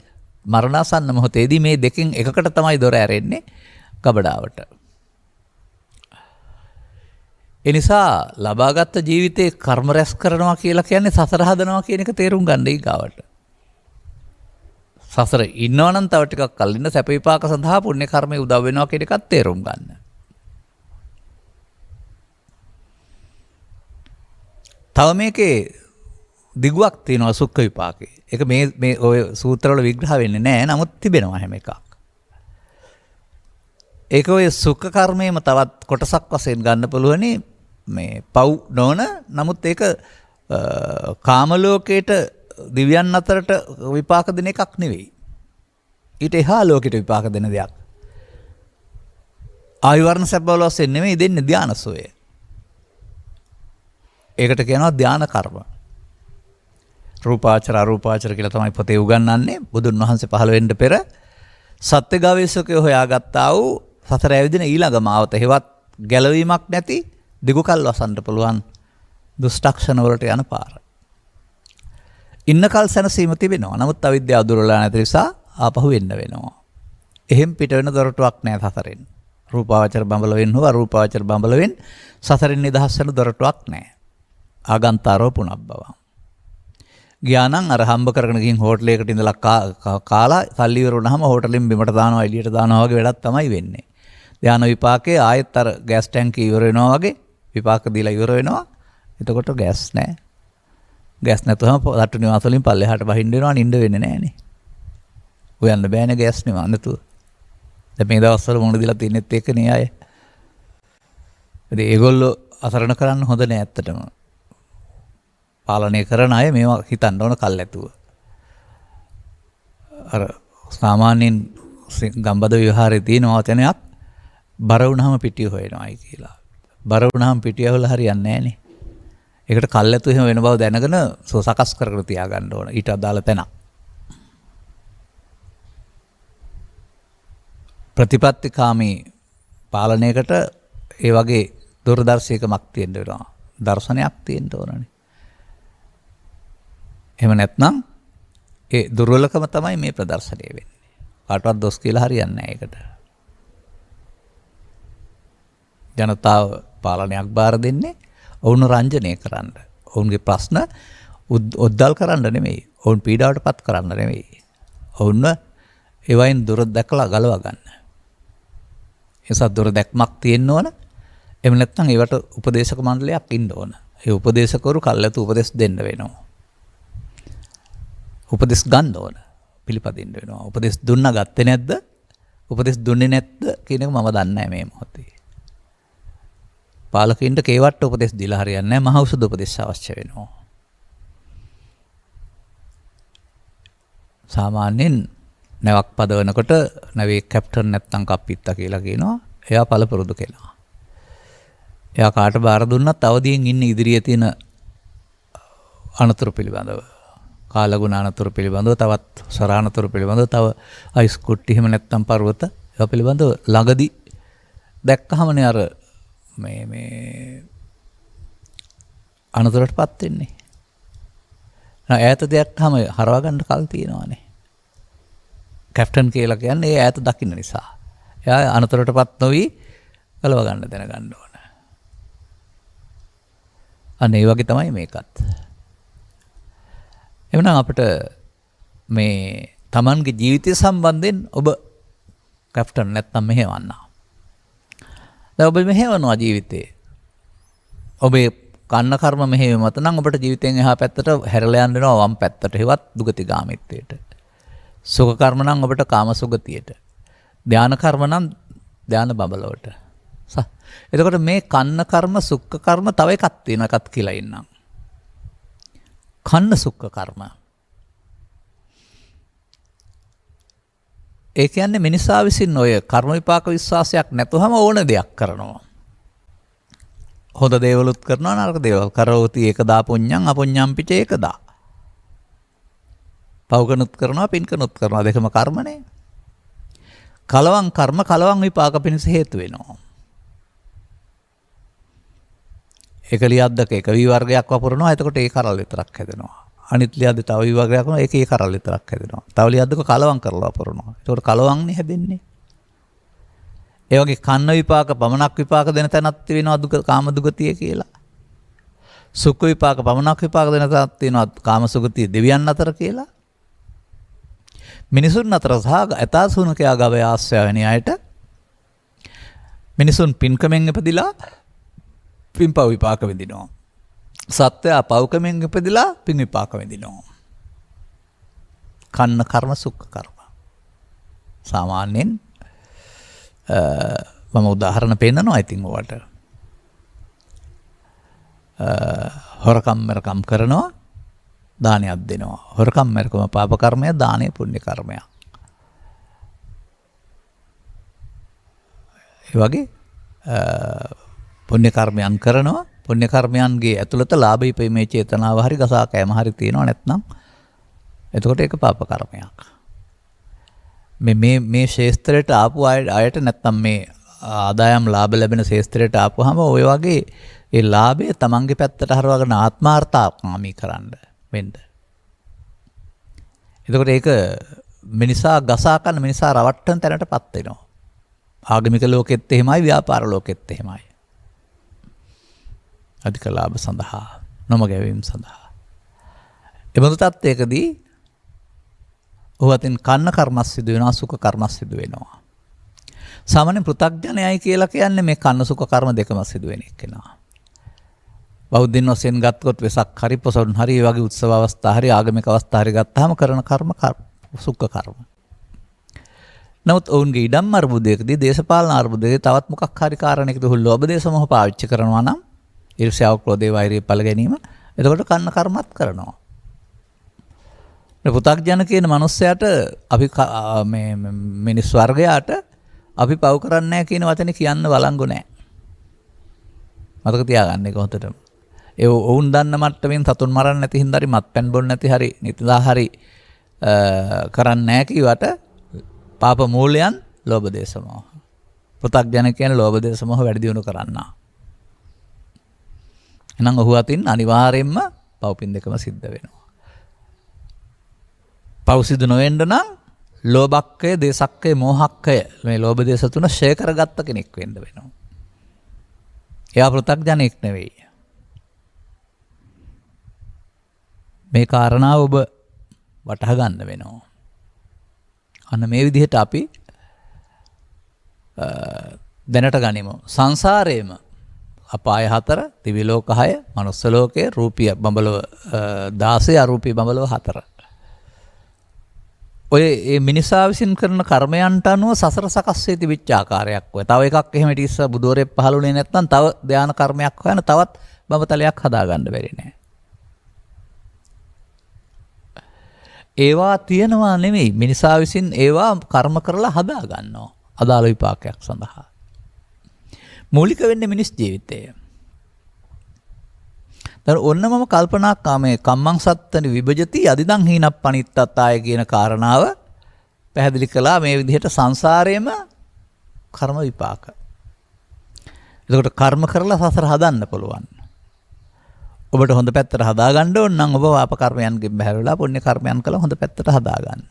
මරණාසන්න මොහොතේදී මේ දෙකෙන් එකකට තමයි දොර ඇරෙන්නේ ගබඩාවට. ඒ නිසා ලබාගත් ජීවිතේ කර්ම රැස් කරනවා කියලා කියන්නේ සසර හදනවා කියන එක තේරුම් ගන්න ඊගාවට. සසර ඉන්නවා නම් තව ටිකක් කල් ඉන්න සැප විපාක සඳහා පුණ්‍ය කර්මයේ උදව් වෙනවා කියන එකත් තේරුම් ගන්න. තව මේකේ දිගුවක් තියෙනවා සුඛ විපාකේ. ඒක මේ ඔය සූත්‍රවල විග්‍රහ වෙන්නේ නැහැ. නමුත් තිබෙනවා හැම එකක්. ඒක ඔය සුඛ කර්මයේම තවත් කොටසක් වශයෙන් ගන්න පුළුවනි. මේ පව් නොවන නමුත් ඒක කාම ලෝකයට දිව්‍යයන් අතරට විපාක දෙන එකක් නෙවෙයි. ඊට එහා ලෝකෙට විපාක දෙන දෙයක්. ආයු වර්ණ සැප බල වශයෙන් නෙමෙයි දෙන්නේ ධානසෝය. ඒකට කියනවා ධාන කර්ම. රූපාචර අරූපාචර කියලා තමයි පොතේ උගන්වන්නේ. බුදුන් වහන්සේ පහළ වෙන්න පෙර සත්‍ය ගවේෂකයෝ හොයාගත්තා වූ සතර ඇවිදින ඊළඟ මාවත හේවත් ගැලවීමක් නැති දිගු කල් වසන්න පුළුවන් දුෂ්ටක්ෂණ වලට යන පාර. ඉන්න කල් සැනසීම තිබෙනවා. නමුත් අවිද්‍යාව දුර්වලලා නැති නිසා ආපහු එන්න වෙනවා. එහෙම් පිට වෙන දොරටුවක් නැහැ සසරෙන්. රූපාවචර බඹල වෙන්න හෝ අරූපාවචර බඹල වෙන්න සසරෙන් නිදහස් වෙන දොරටුවක් නැහැ. ආගන්තාරෝ පුනබ්බව. ගියානම් අර හම්බ කරගෙන ගින් හෝටලයකට ඉඳලා කාලා සල්ලි ඉවර වුණාම හෝටලෙන් බිමට දානවා එළියට දානවා වගේ වැඩක් තමයි වෙන්නේ. ධාන විපාකේ ආයෙත් අර ගෑස් ටැංකිය ඉවර වෙනවා වගේ විපාක දීලා ඉවර වෙනවා. එතකොට ගෑස් නැහැ. ගෑස් නැතුවම රට්ටු නිවාස වලින් පල්ලෙහාට බහින්න වෙනවා නිින්ද වෙන්නේ නැහනේ. හොයන්න බෑනේ ගෑස් නිවා නැතුව. දැන් මේ දවස්වල මොන දීලා තින්නෙත් ඒකනේ අය. ඉතින් ඒගොල්ලෝ අසරණ කරන්න හොඳ නෑ ඇත්තටම. පාලනය කරන අය මේවා හිතන්න ඕන කල් ඇතුව. අර සාමාන්‍යයෙන් ගම්බද විහාරයේ තියෙන වචනයක් බර වුණාම පිටිය හොයනවායි කියලා. බර වුණාම පිටිය හොයලා හරියන්නේ නැහනේ. ඒකට කල් ඇතුව එහෙම වෙන බව දැනගෙන සකස් කරගෙන තියාගන්න ඕන. ඊට අදාළ තැන. ප්‍රතිපත්තිකාමී පාලනයකට ඒ වගේ දුරදර්ශකමක් තියෙන්න වෙනවා. දර්ශනයක් තියෙන්න ඕනනේ. එහෙම නැත්නම් ඒ දුර්වලකම තමයි මේ ප්‍රදර්ශනය වෙන්නේ. කාටවත් දොස් කියලා හරියන්නේ නැහැ ඒකට. ජනතාව පාලනයක් බාර දෙන්නේ ඔවුන් රංජනය කරන්න. ඔවුන්ගේ ප්‍රශ්න ඔද්දල් කරන්න නෙමෙයි. ඔවුන් පීඩාවටපත් කරන්න නෙමෙයි. ඔවුන්ව ඒවයින් දුර දැකලා ගලව ගන්න. ඒසත් දුර දැක්මක් තියෙන්න ඕන. එහෙම නැත්නම් ඒවට උපදේශක මණ්ඩලයක් ඉන්න ඕන. ඒ උපදේශකවරු කල්ැතු උපදෙස් දෙන්න වෙනවා. උපදෙස් ගන්න ඕන. පිළිපදින්න වෙනවා. උපදෙස් දුන්නා ගත්තේ නැද්ද? උපදෙස් දුන්නේ නැද්ද කියන එක මම දන්නේ නැහැ මේ මොහොතේ. පාලකින්ට කේවට උපදෙස් දීලා හරියන්නේ නැහැ. මහ ඖෂධ උපදෙස් අවශ්‍ය වෙනවා. සාමාන්‍යයෙන් නැවක් පදවනකොට නැවේ කැප්ටන් නැත්තම් කප්පිත්තා කියලා කියනවා. එයා පළපුරුදු කෙනා. එයා කාට බාර දුන්නත් අවදියෙන් ඉන්න ඉදිරියේ තියෙන අනතුරු පිළිබඳව, කාලගුණ අනතුරු පිළිබඳව, තවත් සරානතුරු පිළිබඳව, තව අයිස් කුට්ටි එහෙම නැත්තම් පර්වත ඒවා පිළිබඳව ළඟදී දැක්කහමනේ අර මේ අනතුරටපත් වෙන්නේ. ඈත දෙයක්ම හරවා ගන්න කල් තියෙනවානේ. කැප්ටන් කියලා කියන්නේ ඒ ඈත දකින්න නිසා. එයා අනතුරටපත් නොවි ගලව ගන්න දැනගන්න ඕන. අන්න ඒ වගේ තමයි මේකත්. එවනම් අපිට මේ Tamanගේ ජීවිතය සම්බන්ධයෙන් ඔබ කැප්ටන් නැත්තම් මෙහෙවන්න. දැන් ඔබ මෙහෙවනවා ජීවිතේ. ඔබේ කන්න කර්ම මෙහෙම මත නම් ඔබට ජීවිතෙන් එහා පැත්තට හැරලා යන්න වෙනවා වම් පැත්තට හෙවත් දුගතිගාමීත්වයට. සුඛ කර්ම නම් ඔබට කාම සුගතියට. ධාන කර්ම නම් ධාන බබලවට. එතකොට මේ කන්න කර්ම සුඛ කර්ම තව එකක් තියෙනවා එකක් කියලා ඉන්නම්. කන්න සුඛ කර්ම. ඒ කියන්නේ මිනිසා විසින් ඔය කර්ම විපාක විශ්වාසයක් නැතුවම ඕන දෙයක් කරනවා. හොඳ දේවලුත් කරනවා නරක දේවල් කරෝති ඒකදා පුඤ්ඤං අපුඤ්ඤං පිච ඒකදා. පව්කනුත් කරනවා පින්කනුත් කරනවා දෙකම කර්මනේ. කලවම් කර්ම කලවම් විපාක පිණිස හේතු වෙනවා. එක ලියද්දක එක වී වර්ගයක් වපුරනවා එතකොට ඒ කරල් විතරක් හැදෙනවා. අනිත් ලියද්ද තව වී වර්ගයක් වුණා ඒකේ කරල් විතරක් හැදෙනවා. තව ලියද්දක කලවම් කරලා වපුරනවා. එතකොට කලවම්නේ හැදෙන්නේ. ඒ වගේ කන්න විපාක පමණක් විපාක දෙන තැනක් තියෙනවා දුක කාම දුගතිය කියලා. සුඛ විපාක පමණක් විපාක දෙන තැනක් තියෙනවා කාම සුගතිය දෙවියන් අතර කියලා. මිනිසුන් අතර සහ ඇතාසුනකයා ගවය ආශ්‍රය වෙන අයට මිනිසුන් පින්කමෙන් ඉපදිලා පින්පව් විපාක විඳිනවා. සත්වයා පව්කමෙන් ඉපදිලා පින් විපාක විඳිනවා. කන්න කර්ම සුඛ කර්ම. සාමාන්‍යයෙන් මම උදාහරණ පෙන්නනවා ඉතින් ඔයාලට. හොරකම් මරකම් කරනවා දානයක් දෙනවා. හොරකම් මරකම පාප කර්මය, දානය පුණ්‍ය කර්මයක්. ඒ වගේ පුණ්‍ය කර්මයන් කරනවා. පුණ්‍ය කර්මයන්ගේ ඇතුළත ලාභ ඉපීමේ චේතනාව හරි ගසා කෑම හරි තියෙනවා නැත්නම් එතකොට ඒක පාප කර්මයක්. මේ ශේස්ත්‍රයට ආපු අයට නැත්නම් මේ ආදායම් ලාභ ලැබෙන ශේස්ත්‍රයට ආපුවාම ඔය වගේ ඒ ලාභය තමන්ගේ පැත්තට හරවගෙන ආත්මාර්ථකාමී කරන්න වෙන්න. එතකොට ඒක මිනිසා ගසා කන මිනිසා රවට්ටන තැනටපත් වෙනවා. ආගමික ලෝකෙත් එහෙමයි ව්‍යාපාර ලෝකෙත් එහෙමයි. අධික ලාභ සඳහා නොමගැවීම සඳහා. එබඳු තත්ත්වයකදී ඔහුවතින් කන්න කර්මස් සිදු වෙනවා සුඛ කර්මස් සිදු වෙනවා. සාමාන්‍ය පෘථග්ජනයයි කියලා කියන්නේ මේ කන්න සුඛ කර්ම දෙකම සිදු වෙන එක්කෙනා. බෞද්ධින් වශයෙන් ගත්තොත් වෙසක් හරි පොසොන් හරි ඒ වගේ උත්සව අවස්ථා හරි ආගමික අවස්ථා හරි ගත්තාම කරන කර්ම සුඛ කර්ම. නමුත් ඔවුන්ගේ ඉඩම් අර්බුදයකදී දේශපාලන අර්බුදයකදී තවත් මොකක් හරි කාරණයකදී ඔහු ලෝභ දේශ මොහ පාවිච්චි කරනවා නම් ඊර්ෂ්‍යාව ක්‍රෝධය වෛරය පළ ගැනීම එතකොට කන්න කර්මත් කරනවා. පුතග්ජන කියන මනුස්සයාට අපි මේ මිනිස් වර්ගයාට අපි පව් කරන්නේ නැහැ කියන වචනේ කියන්න වළංගු නැහැ. මතක තියාගන්න ඒක හොතටම. ඒ වුන් දන්න මට්ටමින් සතුන් මරන්න නැති හින්දා හරි මත්පැන් බොන්න නැති හරි නිතදා හරි කරන්නේ නැහැ කිව්වට පාප මූලයන් ලෝභ දේශ මොහ. පුතග්ජන කියන්නේ ලෝභ දේශ මොහ වැඩි දියුණු කරන්නා. එහෙනම් ඔහු අතින් අනිවාර්යයෙන්ම පව්පින් දෙකම සිද්ධ වෙනවා. පව් සිදු නොවෙන්න නම් ලෝභක්කය, දේශක්කය, මෝහක්කය මේ ලෝභ දේශ තුන ෂේ කරගත්ත කෙනෙක් වෙන්න වෙනවා. එයා පෘථග්ජනෙක් නෙවෙයි. මේ කාරණාව ඔබ වටහා ගන්න වෙනවා. අන්න මේ විදිහට අපි දැනට ගනිමු. සංසාරයේම අපාය 4, දිව්‍ය ලෝක 6, මනුස්ස ලෝකයේ රූපී බඹලව 16, අරූපී බඹලව 4. ඔය මේ මිනිසා විසින් කරන කර්මයන්ට අනුව සසර සකස් වෙ තිබිච්ච ආකාරයක් ඔය. තව එකක් එහෙම ඊට ඉස්ස බුදෝරේ පහළුනේ නැත්නම් තව ධානා කර්මයක් හොයන තවත් බඹතලයක් හදාගන්න බැරි නෑ. ඒවා තියනවා නෙමෙයි මිනිසා විසින් ඒවා කර්ම කරලා හදා ගන්නවා. අදාළ විපාකයක් සඳහා. මූලික වෙන්නේ මිනිස් ජීවිතය. දැන් ඔන්න මම කල්පනා කාමේ කම්මං සත්තනි විභජති අදිදං හීනප් පනිත්තත්තාය කියන කාරණාව පැහැදිලි කළා මේ විදිහට සංසාරයේම කර්ම විපාක. එතකොට කර්ම කරලා සසර හදන්න පුළුවන්. ඔබට හොඳ පැත්තට හදා ගන්න ඕන නම් ඔබ පාප කර්මයන්ගෙන් බැහැර වෙලා පුණ්‍ය කර්මයන් කළා හොඳ පැත්තට හදා ගන්න.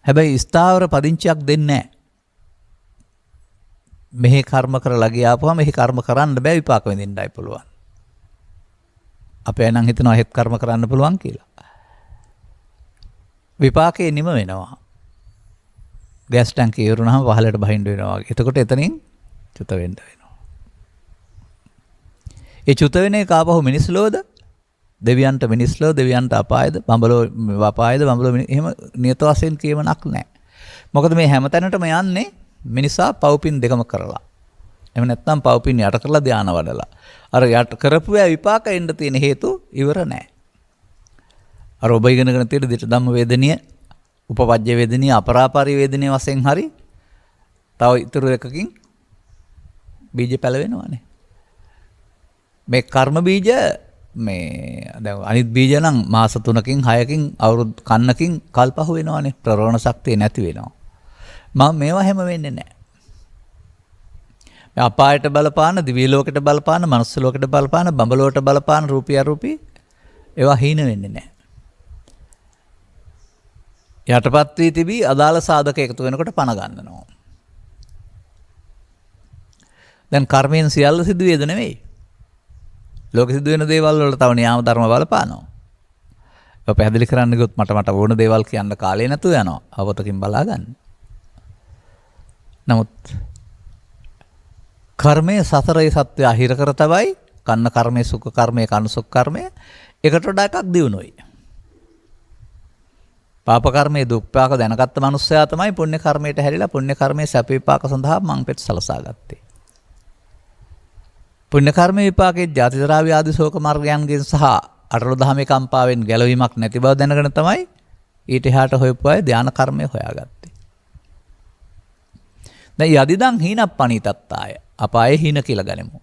හැබැයි ස්ථාවර පදිංචියක් දෙන්නේ නැහැ. මෙහි කර්ම කරලා ගියාපුවා මෙහි කර්ම කරන්න බෑ විපාක විඳින්නයි පුළුවන්. අපේ නම් හිතනවා හෙත් කර්ම කරන්න පුළුවන් කියලා. විපාකේ නිම වෙනවා. ගෑස් ටැංකිය ඉවරුනහම පහලට බහින්න වෙනවා වගේ. එතකොට එතනින් චුත වෙන්න වෙනවා. ඒ චුත වෙන එක ආපහු මිනිස් ලෝද? දෙවියන්ට මිනිස් ලෝ, දෙවියන්ට අපායද? බඹලෝ අපායද? බඹලෝ එහෙම නියත වශයෙන් කියමනක් නැහැ. මොකද මේ හැම තැනටම යන්නේ මිනිසා පව්පින් දෙකම කරලා. එහෙම නැත්නම් පව්පින් යට කරලා ධානා වඩලා. අර යට කරපු විපාක එන්න තියෙන හේතු ඉවර නැහැ. අර ඔබ ඉගෙනගෙන තියෙන දිට ධම්ම වේදනීය, උපපජ්ජ වේදනීය, අපරාපරි වේදනීය වශයෙන් හරි තව ඉතුරු එකකින් බීජ පැලවෙනවානේ. මේ කර්ම බීජ මේ දැන් අනිත් බීජ නම් මාස 3කින් 6කින් අවුරුදු කන්නකින් කල්පහ වෙනවානේ ප්‍රරෝණ ශක්තිය නැති වෙනවා. මම මේවා හැම වෙන්නේ නැහැ. මේ අපායට බලපාන, දිව්‍ය ලෝකයට බලපාන, මනුස්ස ලෝකයට බලපාන, බඹලෝට බලපාන රූපී අරූපී ඒවා හීන වෙන්නේ නැහැ. යටපත් වී තිබී අදාළ සාධක එකතු වෙනකොට පණ ගන්නවා. දැන් කර්මයෙන් සියල්ල සිදු වේද නෙවෙයි. ලෝක සිදු වෙන දේවල් වල තව න්‍යාම ධර්ම බලපානවා. ඒක පැහැදිලි කරන්න ගියොත් මට ඕන දේවල් කියන්න කාලේ නැතුව යනවා. අවතකින් බලා ගන්න. නමුත් කර්මයේ සතරේ සත්‍ය අහිර කර තවයි කන්න කර්මයේ සුඛ කර්මයේ කන සුඛ කර්මයේ එකට වඩා එකක් දියුණුවයි. පාප කර්මයේ දුක්ඛාක දැනගත්ත මනුස්සයා තමයි පුණ්‍ය කර්මයට හැරිලා පුණ්‍ය කර්මයේ සැප විපාක සඳහා මංපෙත් සලසා ගත්තේ. පුණ්‍ය කර්ම විපාකයේ ජාති ජරා ව්‍යාධි ශෝක මාර්ගයන්ගෙන් සහ අටලොව දහමේ කම්පාවෙන් ගැලවීමක් නැති බව දැනගෙන තමයි ඊට එහාට හොයපු අය ධානා කර්මය හොයාගත්තේ. දැන් යදිදං හීනප්පණීතත්තාය අපායේ හීන කියලා ගනිමු.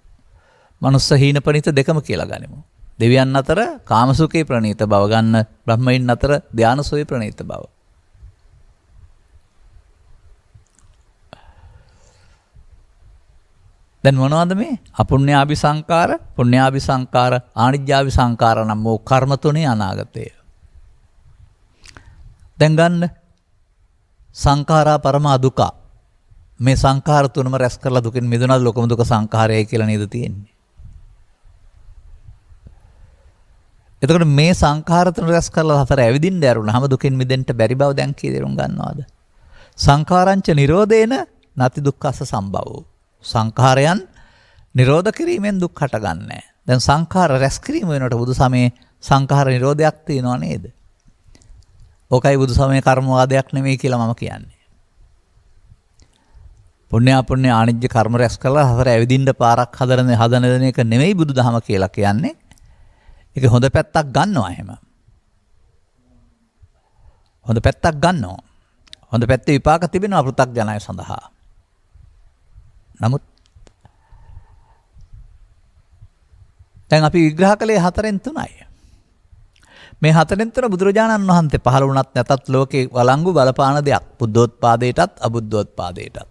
මනුස්ස හීන පණිත දෙකම කියලා ගනිමු. දෙවියන් අතර කාමසුඛේ ප්‍රණීත බව ගන්න, බ්‍රහ්මයින් අතර ධානසෝයි ප්‍රණීත බව. දැන් මොනවද මේ අපුණ්‍යාභි සංකාර, පුණ්‍යාභි සංකාර, ආනිජ්ජාභි සංකාර නම් වූ කර්ම තුනේ අනාගතය. දැන් ගන්න සංඛාරා පරමා දුක. මේ සංඛාර තුනම රැස් කරලා දුකින් මිදුණාද ලෝකම දුක සංඛාරයයි කියලා නේද තියෙන්නේ. එතකොට මේ සංඛාර තුන රැස් කරලා හතර ඇවිදින්න ඇරුණාම දුකින් මිදෙන්න බැරි බව දැන් කීදෙරුම් ගන්නවද? සංඛාරංච නිරෝධේන නැති දුක්ඛස සම්භවෝ. සංඛාරයන් නිරෝධ කිරීමෙන් දුක් හටගන්නේ. දැන් සංඛාර රැස් කිරීම වෙනකොට බුදු සමයේ සංඛාර නිරෝධයක් තියෙනව නේද? ඕකයි බුදු සමයේ කර්මවාදයක් නෙමෙයි කියලා මම කියන්නේ. පුණ්‍ය අපුණ්‍ය ආනිජ්‍ය කර්ම රැස් කරලා හතර ඇවිදින්න පාරක් හදන එක නෙමෙයි බුදුදහම කියලා කියන්නේ. ඒක හොඳ පැත්තක් ගන්නවා එහෙම. හොඳ පැත්තක් ගන්නවා. හොඳ පැත්තේ විපාක තිබෙනවා පෘථග්ජනය සඳහා. නමුත් දැන් අපි විග්‍රහ කළේ 4-3යි. මේ 4-3 බුදුරජාණන් වහන්සේ පහළ වුණත් නැතත් ලෝකේ වළංගු බලපාන දෙයක්. බුද්ධෝත්පාදයටත් අබුද්ධෝත්පාදයටත්.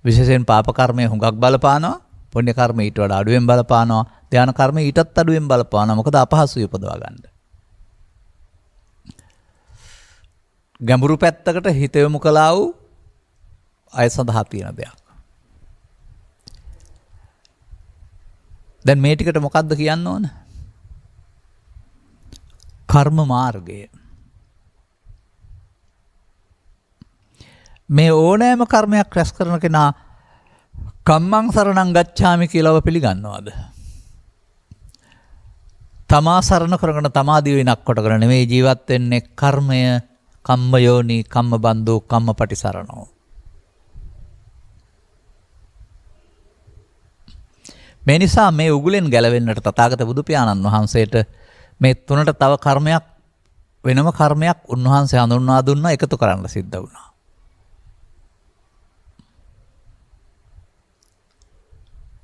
විශේෂයෙන් පාප කර්මය හුඟක් බලපානවා. පුණ්‍ය කර්මය ඊට වඩා අඩුවෙන් බලපානවා. ධාන කර්මය ඊටත් අඩුවෙන් බලපානවා. මොකද අපහසුයි උපදවා ගන්න. ගැඹුරු පැත්තකට හිත යොමු කළා වූ අය සඳහා තියෙන දෙයක්. දැන් මේ ටිකට මොකද්ද කියන්න ඕන? කර්ම මාර්ගය. මේ ඕනෑම කර්මයක් රැස් කරන කෙනා කම්මං සරණං ගච්ඡාමි කියලාව පිළිගන්නවද? තමා සරණ කරගෙන තමා දිවිනක් කොටගෙන නෙමෙයි ජීවත් වෙන්නේ. කර්මය කම්ම යෝනි කම්ම බන්දෝ කම්මපටිසරණෝ. මේ නිසා මේ උගුලෙන් ගැලවෙන්නට තථාගත බුදු පියාණන් වහන්සේට මේ තුනට තව කර්මයක් වෙනම කර්මයක් උන්වහන්සේ හඳුන්වා දුන්නා, එකතු කරන්න සිද්ධ වුණා.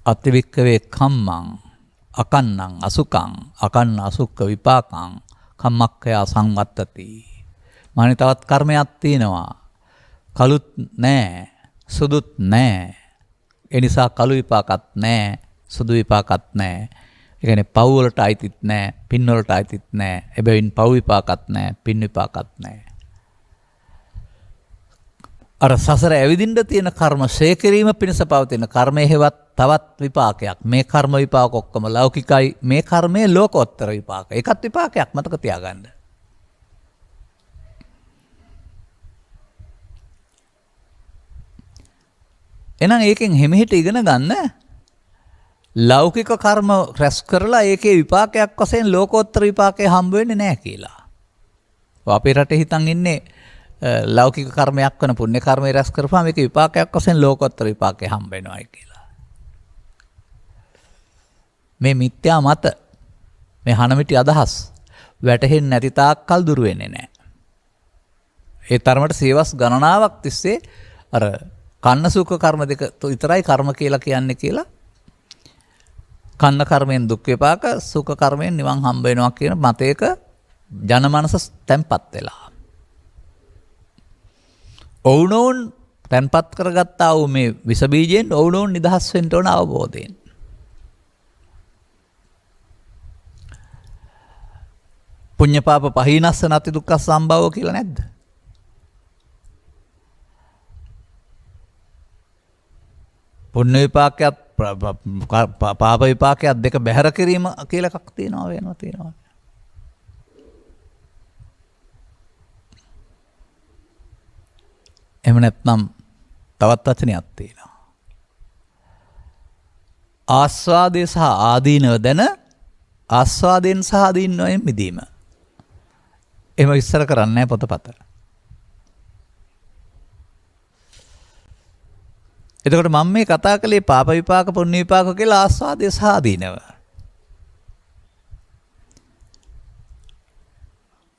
අතිවික්කවේ කම්මං අකන්නං අසුකං අකන්න අසුක්ක විපාකං කම්මක්ඛයා සංවත්තති. මානි තවත් කර්මයක් තියෙනවා. කළුත් නැහැ, සුදුත් නැහැ. ඒ නිසා කළු විපාකත් නැහැ, සුදු විපාකත් නැහැ. ඒ කියන්නේ පව් වලට අයිතිත් නැහැ, පින් වලට අයිතිත් නැහැ. එබැවින් පව් විපාකත් නැහැ, පින් විපාකත් නැහැ. අර සසර ඇවිදින්න තියෙන කර්ම ශේ කිරීම පිණිස පවතින කර්මයේ හේවත් තවත් විපාකයක්. මේ කර්ම විපාක ඔක්කොම ලෞකිකයි. මේ කර්මයේ ලෝකෝත්තර විපාක. ඒකත් විපාකයක් මතක තියාගන්න. එහෙනම් ඒකෙන් හිමිහිට ඉගෙන ගන්න ලෞකික කර්ම රැස් කරලා ඒකේ විපාකයක් වශයෙන් ලෝකෝත්තර විපාකේ හම්බ වෙන්නේ නැහැ කියලා. අපේ රටේ හිතන් ඉන්නේ ලෞකික කර්මයක් වෙන පුණ්‍ය කර්මය රැස් කරපුවාම මේක විපාකයක් වශයෙන් ලෝකෝත්තර විපාකේ හම්බ වෙනවායි කියලා. මේ මිත්‍යා මත, මේ හනමිටි අදහස් වැටහෙන්නේ නැති තාක්කල් දුර වෙන්නේ නැහැ. ඒ තරමට සේවස් ගණනාවක් තිස්සේ අර කන්න සුඛ කර්ම දෙක විතරයි කර්ම කියලා කියන්නේ කියලා කන්න කර්මයෙන් දුක් විපාක, සුඛ කර්මයෙන් නිවන් හම්බ වෙනවා කියන මතයක ජනමනස තැන්පත් වෙලා. ඔවුනොවුන් තැන්පත් කරගත්තා වූ මේ විස බීජයෙන් ඔවුනොවුන් නිදහස් වෙන්න ඕන අවබෝධයෙන්. පුඤ්ඤ පාප පහිනස්ස නැති දුක්ඛ සම්භවෝ කියලා නැද්ද? පුණ්‍ය විපාකයක් පාප විපාකයක් දෙක බැහැර කිරීම කියලා එකක් තියෙනවා. එහෙම නැත්නම් තවත් වචනයක් තියෙනවා. ආස්වාදය සහ ආදීනව දැන ආස්වාදයෙන් සහ ආදීනවයෙන් මිදීම. එහෙම විස්තර කරන්නේ නැහැ පොතපත. එතකොට මම මේ කතා කළේ පාප විපාක පුණ්‍ය විපාක කියලා ආස්වාදය සහ ආදීනව.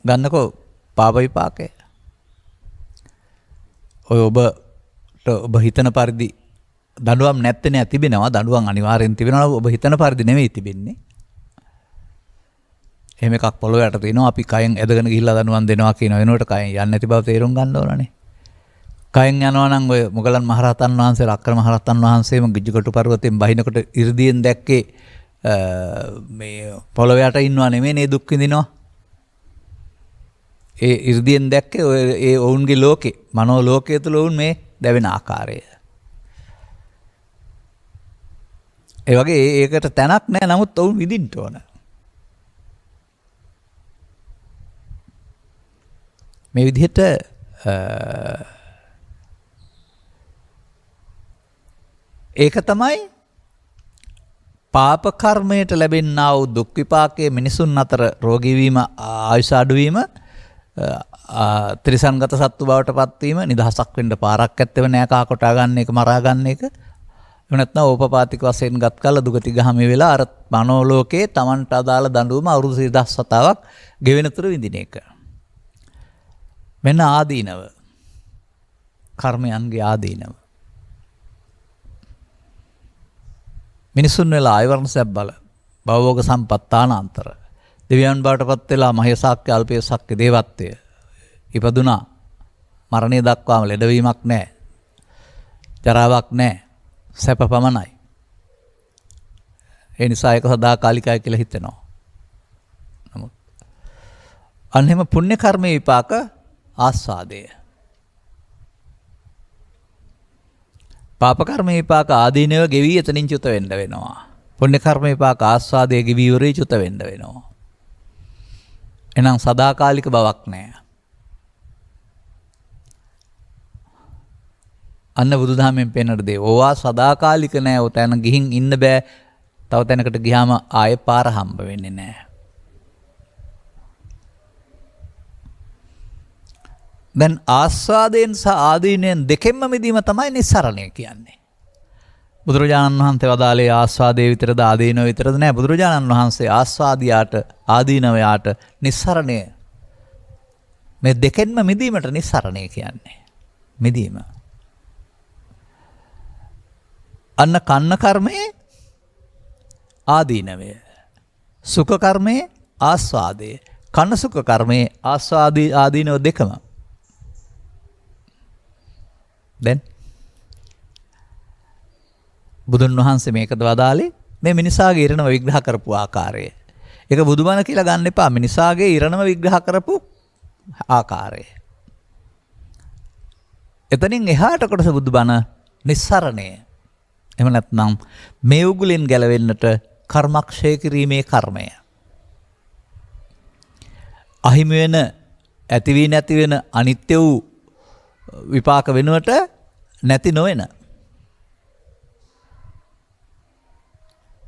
ගන්නකෝ පාප විපාකය. ඔය ඔබ හිතන පරිදි දඬුවම් නැත්තේ නෑ තිබෙනවා. දඬුවම් අනිවාර්යෙන් තිබෙනවා. ඔබ හිතන පරිදි නෙවෙයි තිබෙන්නේ. එහෙම එකක් පොළොව යට තියෙනවා. අපි කයෙන් ඇදගෙන ගිහිල්ලා දඬුවම් දෙනවා කියන වෙනුවට කයෙන් යන්නේ නැති බව තේරුම් ගන්න ඕනනේ. කයෙන් යනවා නම් ඔය මොගලන් මහරහතන් වහන්සේ, අක්කර මහරහතන් වහන්සේම ගිජ්ජකොටු පර්වතයෙන් බහිනකොට 이르දියෙන් දැක්කේ මේ පොළොව යට ඉන්නවා නෙමෙයි නේ දුක් විඳිනවා. ඒ 이르දියෙන් දැක්කේ ඔය ඒ ඔවුන්ගේ ලෝකේ, මනෝ ලෝකයේ තුල වුන් මේ දැවෙන ආකාරය. ඒ වගේ ඒකට තැනක් නැහැ. නමුත් ඔවුන් විඳින්න ඕන. මේ විදිහට ඒක තමයි පාප කර්මයට ලැබෙනා වූ දුක් විපාකයේ මිනිසුන් අතර රෝගී වීම, ආයුෂ අඩු වීම, ත්‍රිසන්ගත සත්තු බවට පත්වීම, නිදහසක් වෙන්න පාරක් ඇත්තෙව නෑ, කා කොටා ගන්න එක, මරා ගන්න එක. එහෙම නැත්නම් ඕපපාතික වශයෙන් ගත් කල දුගති ගහමේ වෙලා අර මනෝ ලෝකේ Tamanට අදාළ දඬුවම අවුරුදු 27ක් ගෙවෙන තුරු විඳින එක. මෙන්න ආදීනව. කර්මයන්ගේ ආදීනව. මිනිසුන් වෙලා ආයවර්ණ සැබ්බල භවෝග සම්පත්තානාන්තර දෙවියන් බවට පත් වෙලා මහේසාක්‍ය අල්පේසක්‍ය දේවත්වය ඉපදුනා. මරණය දක්වාම ලෙඩවීමක් නැහැ. ජරාවක් නැහැ. සැප පමණයි. ඒ නිසා ඒක සදාකාලිකයි කියලා හිතෙනවා. නමුත් අන්නෙම පුණ්‍ය කර්මයේ විපාක ආස්වාදය. පාප කර්ම විපාක ආදීනව ගෙවි එතනින් චුත වෙන්න වෙනවා. පුණ්‍ය කර්ම විපාක ආස්වාදයේ ගෙවි ඉවරේ චුත වෙන්න වෙනවා. එහෙනම් සදාකාලික බවක් නැහැ. අන්න බුදුදහමෙන් පෙන්නන දේ. ඕවා සදාකාලික නැහැ. ඔතන ගිහින් ඉන්න බෑ. තව තැනකට ගියාම ආයෙ පාර හම්බ වෙන්නේ නැහැ. දැන් ආස්වාදයෙන් සහ ආදීනයෙන් දෙකෙන්ම මිදීම තමයි නිස්සරණය කියන්නේ. බුදුරජාණන් වහන්සේ වදාළේ ආස්වාදයේ විතරද ආදීනව විතරද නෑ. බුදුරජාණන් වහන්සේ ආස්වාදියාට ආදීනවයාට නිස්සරණය මේ දෙකෙන්ම මිදීමට නිස්සරණය කියන්නේ. මිදීම. අන්න කන්න කර්මයේ ආදීනවය. සුඛ කර්මයේ ආස්වාදය. කන්න සුඛ කර්මයේ ආස්වාදී ආදීනව දෙකම. දැන් බුදුන් වහන්සේ මේකද වදාලේ මේ මිනිසාගේ ඉරණම විග්‍රහ කරපු ආකාරය. ඒක බුදුබණ කියලා ගන්න එපා. මිනිසාගේ ඉරණම විග්‍රහ කරපු ආකාරය. එතනින් එහාට කොටස බුදුබණ නිස්සරණය. එහෙම නැත්නම් මේ උගුලෙන් ගැලවෙන්නට කර්මක්ෂය කිරීමේ කර්මය. අහිමි වෙන, ඇති වී නැති වෙන අනිත්‍ය වූ විපාක වෙනුවට නැති නොවන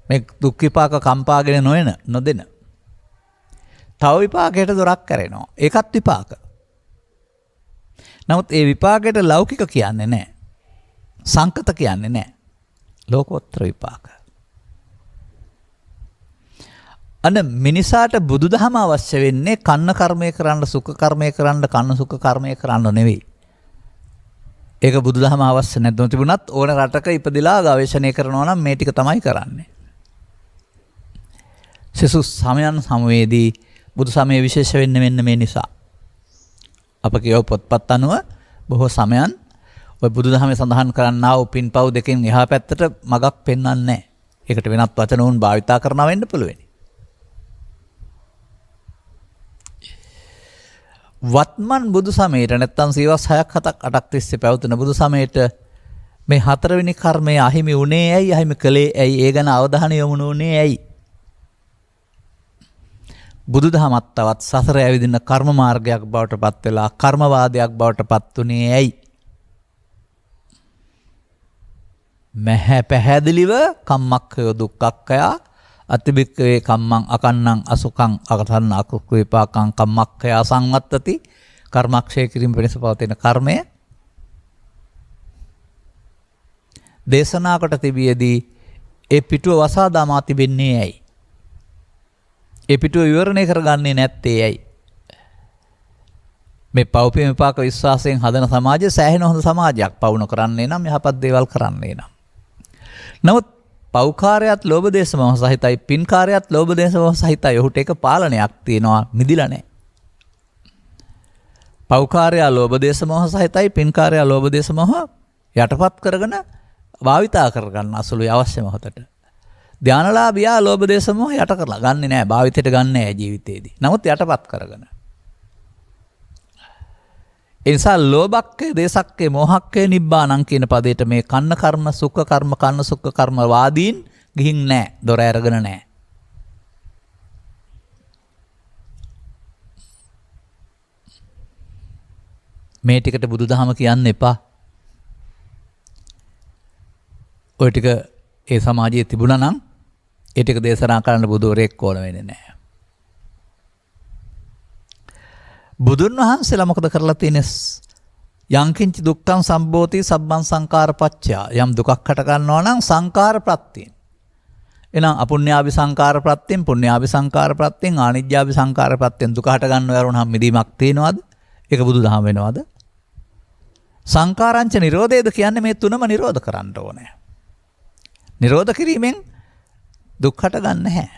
මේ දුක් විපාක කම්පාගෙන නොදෙන තව විපාකයට දොරක් කරනවා. ඒකත් විපාක. නමුත් ඒ විපාකයට ලෞකික කියන්නේ නැහැ. සංකත කියන්නේ නැහැ. ලෝකෝත්තර විපාක. අන්න මිනිසාට බුදුදහම අවශ්‍ය වෙන්නේ කන්න කර්මය කරන්න, සුඛ කර්මය කරන්න, කන්න සුඛ කර්මය කරන්න නෙවෙයි. ඒක බුදුදහම අවශ්‍ය නැද්ද තිබුණත් ඕන රටක ඉපදිලා ගවේෂණය කරනවා නම් මේ ටික තමයි කරන්නේ. සෙසු සමයන් සමවේදී බුදු සමය විශේෂ වෙන්නේ මෙන්න මේ නිසා. අප කියව පොත්පත් අනුව බොහෝ සමයන් ඔය බුදුදහමේ සඳහන් කරන්නා වූ පින්පව් දෙකෙන් එහා පැත්තට මගක් පෙන්වන්නේ නැහැ. ඒකට වෙනත් වචන උන් භාවිතා කරනවා වෙන්න පුළුවන්. වත්මන් බුදු සමයට නැත්තම් සීවස් 6ක් 7ක් 8ක් තිස්සේ පැවතුන බුදු සමයට මේ හතරවෙනි කර්මය අහිමි වුණේ ඇයි? අහිමි කළේ ඇයි? ඒ ගැන අවධානය යොමු වුණේ ඇයි? බුදුදහමත් තවත් සසර ඇවිදින කර්ම මාර්ගයක් බවට පත් වෙලා කර්මවාදයක් බවට පත් උනේ ඇයි? මහැ පැහැදිලිව කම්මක්ඛය දුක්ඛක්ඛය අතිබික්කවේ කම්මං අකන්නං අසුඛං අකතන්න අකුක්ඛ විපාකං කම්මක්ඛය අසංවත්තති කර්මක්ෂය කිරීම වෙනස පවතින කර්මය දේශනා කොට තිබියදී ඒ පිටුව වසා දමා තිබෙන්නේ ඇයි? ඒ පිටුව විවරණය කරගන්නේ නැත්තේ ඇයි? මේ පෞපිය විපාක විශ්වාසයෙන් හදන සමාජය සෑහෙන හොඳ සමාජයක්. පවුන කරන්නේ නම් යහපත් දේවල් කරන්නේ නම්. නමුත් පෞකාරයත් ලෝභ දේශ මොහ සහිතයි, පින්කාරයත් ලෝභ දේශ මොහ සහිතයි. ඔහුට ඒක පාලනයක් තියෙනවා, මිදිලා නැහැ. පෞකාරයා ලෝභ දේශ මොහ සහිතයි, පින්කාරයා ලෝභ දේශ මොහ යටපත් කරගෙන භාවිතා කරගන්න අසුළු අවශ්‍ය මොහොතට. ධානලාභියා ලෝභ දේශ මොහ යට කරලා ගන්නෙ නැහැ, භාවිතයට ගන්නෙ නැහැ ජීවිතේදී. නමුත් යටපත් කරගෙන. ඒ නිසා ලෝභක්කේ, දේශක්කේ, මෝහක්කේ නිබ්බානං කියන පදයට මේ කන්න කර්ම, සුඛ කර්ම, කන්න සුඛ කර්ම වාදීන් ගිහින් නැහැ, දොර අරගෙන නැහැ. මේ ටිකට බුදුදහම කියන්න එපා. ඔය ටික ඒ සමාජයේ තිබුණා නම් ඒ ටික දේශනා කරන්න බුදුවරයෙක් ඕන වෙන්නේ නැහැ. බුදුන් වහන්සේලා මොකද කරලා තියෙන්නේ? යංකින්ච දුක්ඛං සම්භෝති සබ්බං සංඛාරපච්චය. යම් දුකක් හට ගන්නවා නම් සංඛාර ප්‍රත්‍යයෙන්. එහෙනම් අපුඤ්ඤාභි සංඛාර ප්‍රත්‍යයෙන්, පුඤ්ඤාභි සංඛාර ප්‍රත්‍යයෙන්, ආනිජ්ජාභි සංඛාර ප්‍රත්‍යයෙන් දුක හට ගන්නව යරුණාම මිදීමක් තියෙනවද? ඒක බුදුදහම වෙනවද? සංඛාරංච නිරෝධයද කියන්නේ මේ තුනම නිරෝධ කරන්න ඕනේ. නිරෝධ කිරීමෙන් දුක් හට ගන්න නැහැ.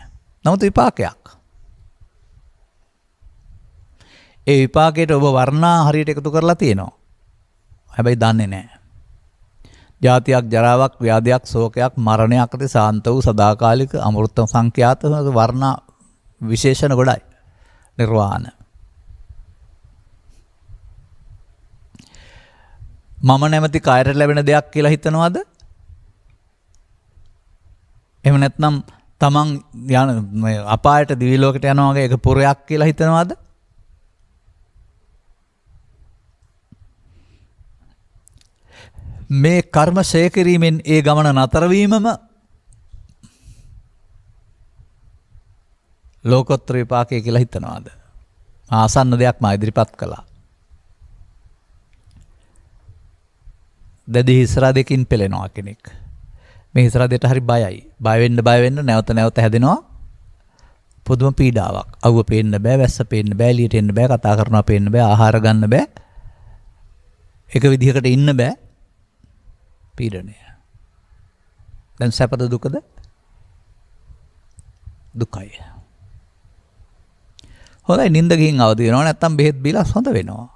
නමුත් විපාකයක්. ඒ විපාකයට ඔබ වර්ණා හරියට එකතු කරලා තියෙනවා. හැබැයි දන්නේ නැහැ. ජාතියක්, ජරාවක්, ව්‍යාධියක්, ශෝකයක්, මරණයක් ඇති සාන්ත වූ සදාකාලික අමෘත සංඛ්‍යාත වර්ණා විශේෂණ ගොඩයි. නිර්වාණ. මම නැමැති කායයට ලැබෙන දෙයක් කියලා හිතනවද? එහෙම නැත්නම් තමන් යන අපායට දිවි ලෝකයට යනවා වගේ ඒක පුරයක් කියලා හිතනවද? මේ කර්ම ශය කිරීමෙන් ඒ ගමන නතර වීමම ලෝකෝත්තර විපාකය කියලා හිතනවාද? ආසන්න දෙයක් මා ඉදිරිපත් කළා. දැඩි හිස්රාදයකින් පෙළෙනවා කෙනෙක්. මේ හිස්රාදයට හරි බයයි. බය වෙන්න නැවත නැවත හැදෙනවා. පුදුම පීඩාවක්. අවුව පේන්න බෑ, වැස්ස පේන්න බෑ, එළියට එන්න බෑ, කතා කරනවා පේන්න බෑ, ආහාර ගන්න බෑ. එක විදිහකට ඉන්න බෑ. පීඩනය. දැන් සැපද දුකද? දුකයි. හොඳයි, නිින්ද ගිහින් අවදි වෙනවා නැත්නම් බෙහෙත් බීලා හොඳ වෙනවා.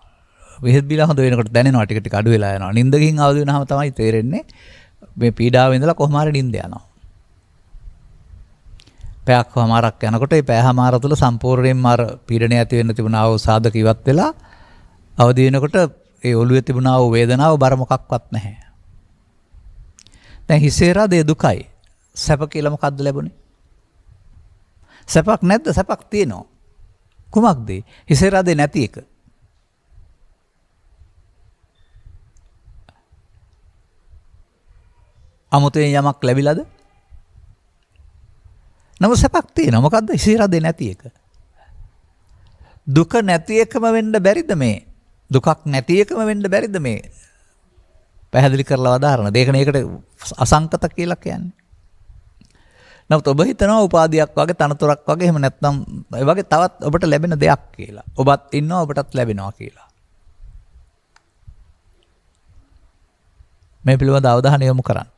බෙහෙත් බීලා හොඳ වෙනකොට දැනෙනවා ටික ටික අඩු වෙලා යනවා. නිින්ද ගිහින් අවදි වෙනහම තමයි තේරෙන්නේ මේ පීඩාව ඉඳලා කොහොම හරි නිින්ද යනවා. පැයක් වමාරක් යනකොට ඒ පැයමාර තුළ සම්පූර්ණයෙන්ම අර පීඩනය ඇති වෙන්න තිබුණා වූ සාධක ඉවත් වෙලා අවදි වෙනකොට ඒ ඔළුවේ තිබුණා වූ වේදනාව බර මොකක්වත් නැහැ. දැන් හිසේරාදේ දුකයි. සැප කියලා මොකද්ද ලැබුණේ? සැපක් නැද්ද? සැපක් තියෙනවා. කුමක්ද? හිසේරාදේ නැති එක. අමුතෙන් යමක් ලැබිලාද? නමුත් සැපක් තියෙනවා. මොකද්ද? හිසේරාදේ නැති එක. දුක නැති එකම වෙන්න බැරිද මේ? දුකක් නැති එකම වෙන්න බැරිද මේ? පැහැදිලි කරලා වදාරන. ඒකනේ ඒකට අසංකත කියලා කියන්නේ. නමුත් ඔබ හිතනවා උපාධියක් වගේ, තනතුරක් වගේ, එහෙම නැත්නම් ඒ වගේ තවත් ඔබට ලැබෙන දෙයක් කියලා. ඔබත් ඉන්නවා, ඔබටත් ලැබෙනවා කියලා. මේ පිළිබඳව අවධානය යොමු කරන්න.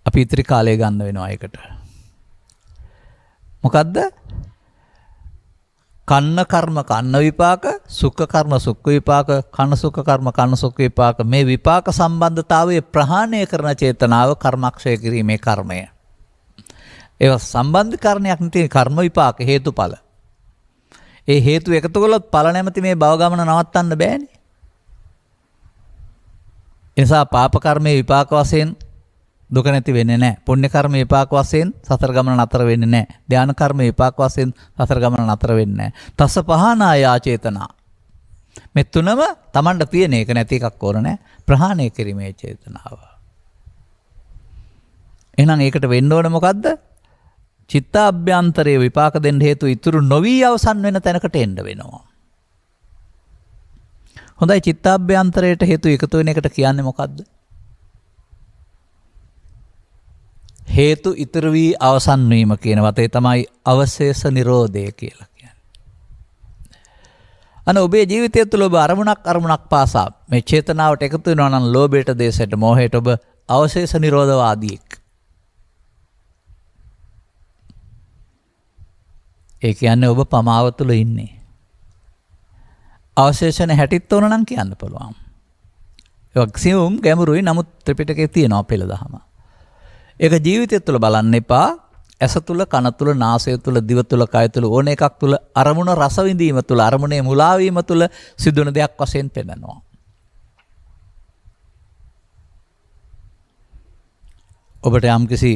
අප අපි ඉතිරි කාලය ගන්න වෙනවා ඒකට. මොකද්ද? කන්න කර්ම කන්න විපාක, සුඛ කර්ම සුඛ විපාක, කන සුඛ කර්ම කන සුඛ විපාක. මේ විපාක සම්බන්ධතාවය ප්‍රහාණය කරන චේතනාව කර්මක්ෂය කිරීමේ කර්මය. ඒවා සම්බන්ධ කාරණයක් නෙති කර්ම විපාක හේතුඵල. ඒ හේතු එකතු කළොත් ඵල නැමැති මේ භව ගමන නවත්තන්න බෑනේ. ඒ නිසා පාප කර්මයේ විපාක වශයෙන් දුක නැති වෙන්නේ නැහැ. පුණ්‍ය කර්ම විපාක වශයෙන් සතර ගමන නතර වෙන්නේ නැහැ. ධාන කර්ම විපාක වශයෙන් සතර ගමන නතර වෙන්නේ නැහැ. තස්ස පහනාය ආචේතනා. මේ තුනම Tamanට තියෙන එක නැති එකක් ඕන නැහැ. ප්‍රහාණය කිරීමේ චේතනාව. එහෙනම් ඒකට වෙන්න ඕන මොකද්ද? චිත්තාභ්‍යන්තරයේ විපාක දෙන්න හේතු ඉතුරු නොවි අවසන් වෙන තැනකට එන්න වෙනවා. හොඳයි චිත්තාභ්‍යන්තරයට හේතු එකතු වෙන එකට කියන්නේ මොකද්ද? හේතු ඉතුරු වී අවසන් වීම කියන වතේ තමයි අවශේෂ නිරෝධය කියලා කියන්නේ. අන ඔබේ ජීවිතය තුළ ඔබ අරමුණක් පාසා මේ චේතනාවට එකතු වෙනවා නම් ලෝභයට, දේශයට, මෝහයට ඔබ අවශේෂ නිරෝධවාදියෙක්. ඒ කියන්නේ ඔබ පමාව තුළ ඉන්නේ. අවශේෂණ හැටිත් ඕන නම් කියන්න පුළුවන්. ඒක සියුම් ගැඹුරුයි නමුත් ත්‍රිපිටකයේ තියෙනවා පෙළ දහම. ඒක ජීවිතය තුළ බලන්න එපා. ඇස තුළ, කන තුළ, නාසය තුළ, දිව තුළ, කය තුළ ඕන එකක් තුළ අරමුණ රස විඳීම තුළ, අරමුණේ මුලා වීම තුළ සිදුවන දෙයක් වශයෙන් පෙන්නනවා. ඔබට යම්කිසි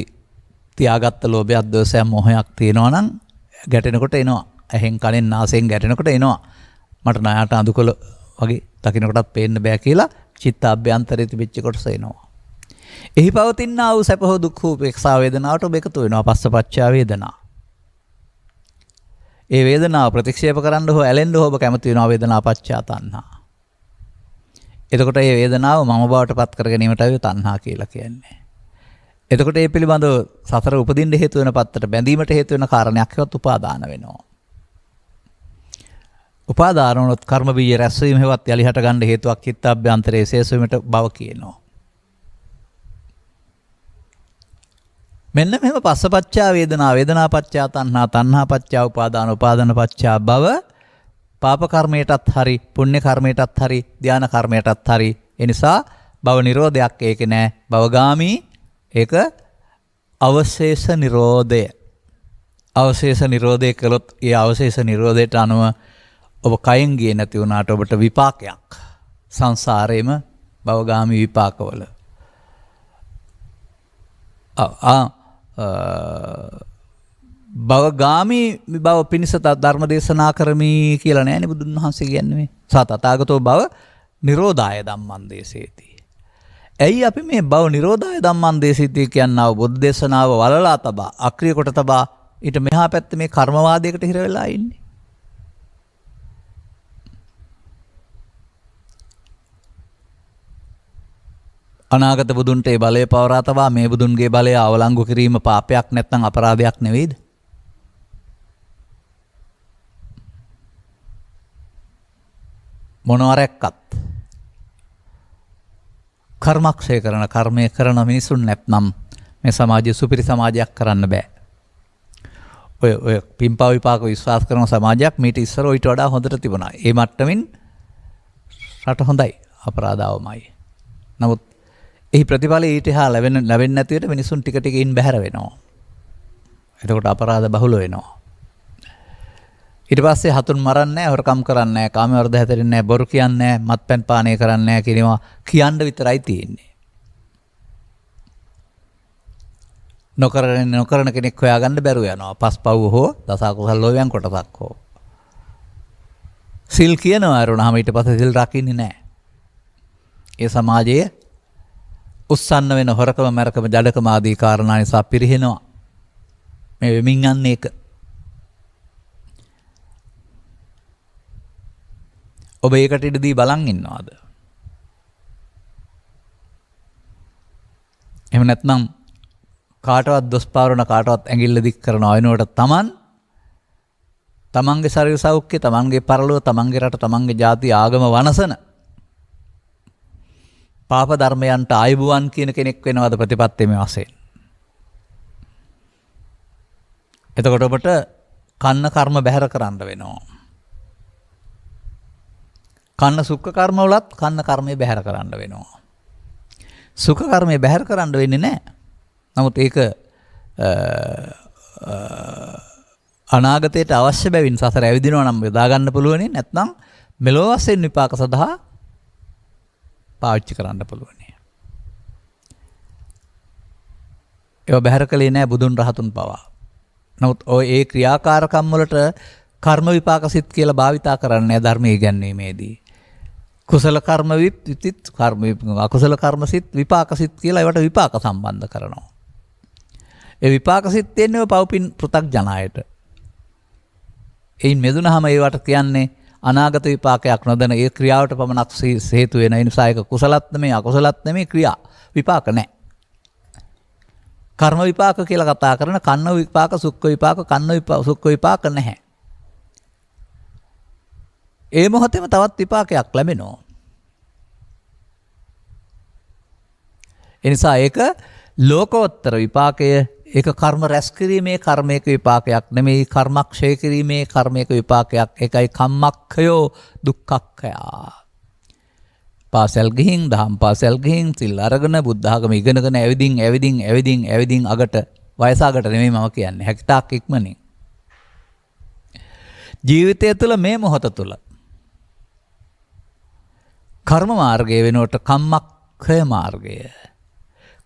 තියාගත්ත ලෝභයක්, දෝෂයක්, මොහයක් තියෙනවා නම් ගැටෙනකොට එනවා. ඇහෙන් කනෙන් නාසයෙන් ගැටෙනකොට එනවා. මට ණයට අඳුකොළ වගේ දකින්නකොටත් පේන්න බෑ කියලා චිත්තාභ්‍යන්තරයේ තිබිච්ච කොටස එනවා. එහි පවතිනා වූ සැප හෝ දුක් හෝ උපේක්ෂා වේදනාවට ඔබ එකතු වෙනවා. පස්සපච්චා වේදනා. ඒ වේදනාව ප්‍රතික්ෂේප කරන්න හෝ ඇලෙන්න හෝ ඔබ කැමති වෙනවා වේදනාපච්චා තණ්හා. එතකොට මේ වේදනාව මම බවට පත් කර ගැනීමටයි තණ්හා කියලා කියන්නේ. එතකොට මේ පිළිබඳව සතර උපදින්න හේතු වෙන පත්තට බැඳීමට හේතු වෙන කාරණයක් හෙවත් උපාදාන වෙනවා. උපාදාන වුණොත් කර්ම බීජ රැස්වීම හෙවත් යලි හට ගන්න හේතුවක් චිත්තාභ්‍යන්තරයේ ශේෂ වීමට බව කියනවා. මෙන්න මෙහෙම පස්සපච්චා වේදනා, වේදනාපච්චා තණ්හා, තණ්හාපච්චා උපාදාන, උපාදානපච්චා භව පාප කර්මයටත් හරි, පුණ්‍ය කර්මයටත් හරි, ධාන කර්මයටත් හරි. ඒ නිසා භව නිරෝධයක් ඒකේ නෑ. භවගාමී ඒක අවශේෂ නිරෝධය. අවශේෂ නිරෝධය කළොත් ඒ අවශේෂ නිරෝධයට අනුව ඔබ කයෙන් ගියේ නැති වුණාට ඔබට විපාකයක් සංසාරේම භවගාමී විපාකවල. භවගාමී බව පිණිස ධර්ම දේශනා කරමි කියලා නෑනේ බුදුන් වහන්සේ කියන්නේ. සතතාගතෝ භව නිරෝධාය ධම්මං දේශේති. ඇයි අපි මේ භව නිරෝධාය ධම්මං දේශේති කියනවා බුද්ධ දේශනාව වලලා තබා අක්‍රිය කොට තබා ඊට මෙහා පැත්තේ මේ කර්මවාදයකට හිර වෙලා ඉන්නේ. අනාගත බුදුන්ට ඒ බලය පවරා තබා මේ බුදුන්ගේ බලය අවලංගු කිරීම පාපයක් නැත්නම් අපරාධයක් නෙවෙයිද? මොනවාරක්වත් කර්මක්ෂය කරන කර්මය කරන මිනිසුන් නැත්නම් මේ සමාජය සුපිරි සමාජයක් කරන්න බෑ. ඔය පින්පා විපාක විශ්වාස කරන සමාජයක් මීට ඉස්සර ඊට වඩා හොඳට තිබුණා. ඒ මට්ටමින් රට හොඳයි, අපරාධවමයි. නමුත් එහි ප්‍රතිඵල ඊට හා ලැබෙන්නේ නැති විට මිනිසුන් ටික ටික ඉන් බැහැර වෙනවා. එතකොට අපරාධ බහුල වෙනවා. ඊට පස්සේ හතුන් මරන්නේ නැහැ, හොරකම් කරන්නේ නැහැ, කාම වර්ධ හැදෙන්නේ නැහැ, බොරු කියන්නේ නැහැ, මත්පැන් පානය කරන්නේ නැහැ කියනවා කියන්න විතරයි තියෙන්නේ. නොකරන කෙනෙක් හොයාගන්න බැරුව යනවා. පස්පව් හෝ දස අකුසල් ලෝභයන් කොටසක් හෝ. සිල් කියනවා අරුණාම ඊට පස්සේ සිල් රකින්නේ නැහැ. ඒ සමාජයේ උස්සන්න වෙන හොරකම, මරකම, ජඩකම ආදී කාරණා නිසා පිරිහෙනවා. මේ වෙමින් යන්නේ එක. ඔබ ඒකට ඉඩදී බලන් ඉන්නවාද? එහෙම නැත්නම් කාටවත් දොස් පාරන, කාටවත් ඇඟිල්ල දික් කරනවා වෙනකොට තමන්ගේ ශරීර සෞඛ්‍ය, තමන්ගේ පරලොව, තමන්ගේ රට, තමන්ගේ ජාති ආගම වනසන පාප ධර්මයන්ට ආයුබෝවන් කියන කෙනෙක් වෙනවද ප්‍රතිපත්තියේ වශයෙන්? එතකොට ඔබට කන්න කර්ම බැහැර කරන්න වෙනවා. කන්න සුඛ කර්ම වලත් කන්න කර්මය බැහැර කරන්න වෙනවා. සුඛ කර්මය බැහැර කරන්න වෙන්නේ නැහැ. නමුත් ඒක අනාගතයට අවශ්‍ය බැවින් සසර ඇවිදිනවා නම් යොදා ගන්න පුළුවන්. නැත්නම් මෙලොව වශයෙන් විපාක සඳහා පාවිච්චි කරන්න පුළුවන්. ඒවා බැහැර කළේ නැහැ බුදුන් රහතුන් පවා. නමුත් ඔය ඒ ක්‍රියාකාරකම් වලට කර්ම විපාක සිත් කියලා භාවිතා කරන්නේ ධර්මයේ ඉගැන්වීමේදී. කුසල කර්ම විපිතිත් කර්ම අකුසල කර්ම සිත් විපාක සිත් කියලා ඒවට විපාක සම්බන්ධ කරනවා. ඒ විපාක සිත් දෙන්නේ පව්පින් පෘථග්ජනයට. එයින් මෙදුනහම ඒවට කියන්නේ අනාගත විපාකයක් නොදැන ඒ ක්‍රියාවට පමණක් හේතු වෙන නිසා ඒක කුසලත් නෙමෙයි අකුසලත් නෙමෙයි ක්‍රියා විපාක නැහැ. කර්ම විපාක කියලා කතා කරන කන්න විපාක සුඛ විපාක කන්න විපාක සුඛ විපාක නැහැ. ඒ මොහොතේම තවත් විපාකයක් ලැබෙනවා. ඒ නිසා ඒක ලෝකෝත්තර විපාකය. ඒක කර්ම රැස් කිරීමේ කර්මයක විපාකයක් නෙමෙයි කර්මක්ෂය කිරීමේ කර්මයක විපාකයක්. ඒකයි කම්මක්ඛයෝ දුක්ඛක්ඛයා. පාසල් ගිහින් දහම් පාසල් ගිහින් සිල් අරගෙන බුද්ධ ආගම ඉගෙනගෙන ඇවිදින් අගට වයසාගට නෙමෙයි මම කියන්නේ හැකිතාක් ඉක්මනින් ජීවිතය තුළ මේ මොහොත තුළ කර්ම මාර්ගය වෙනුවට කම්මක්ඛය මාර්ගය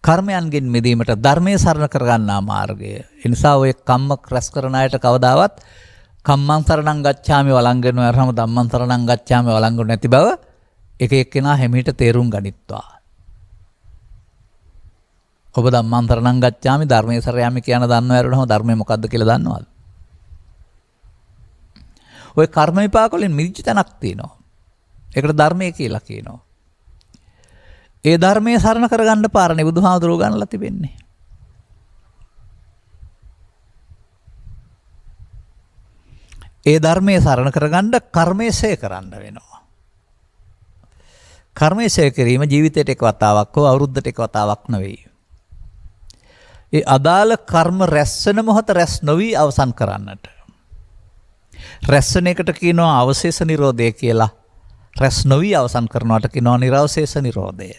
කර්මයන්ගෙන් මිදීමට ධර්මයේ සරණ කරගන්නා මාර්ගය. ඒ නිසා ඔය කම්මක් රැස් කරන අයට කවදාවත් කම්මං සරණං ගච්ඡාමි වළංගන වරම ධම්මං සරණං ගච්ඡාමි වළංගන නැති බව එක එක්කෙනා හැමීට තේරුම් ගනිත්වා. ඔබ ධම්මං සරණං ගච්ඡාමි ධර්මයේ සරණ යමි කියන දන්නව ඇරුණම ධර්මය මොකද්ද කියලා දන්නවද? ඔය කර්ම විපාක වලින් මිදිච්ච තැනක් තියෙනවා. ඒකට ධර්මය කියලා කියනවා. ඒ ධර්මයේ සරණ කරගන්න පාරනේ බුදුහාමුදුරුවෝ ගන්නලා තිබෙන්නේ. ඒ ධර්මයේ සරණ කරගන්න කර්මයේසය කරන්න වෙනවා. කර්මයේසය කිරීම ජීවිතයට එක වතාවක් හෝ අවුරුද්දට එක වතාවක් නෙවෙයි. ඒ අදාළ කර්ම රැස් වෙන මොහොත රැස් නොවි අවසන් කරන්නට. රැස් වෙන එකට කියනවා අවශේෂ නිරෝධය කියලා. රැස් නොවි අවසන් කරනවට කියනවා නිරවශේෂ නිරෝධය.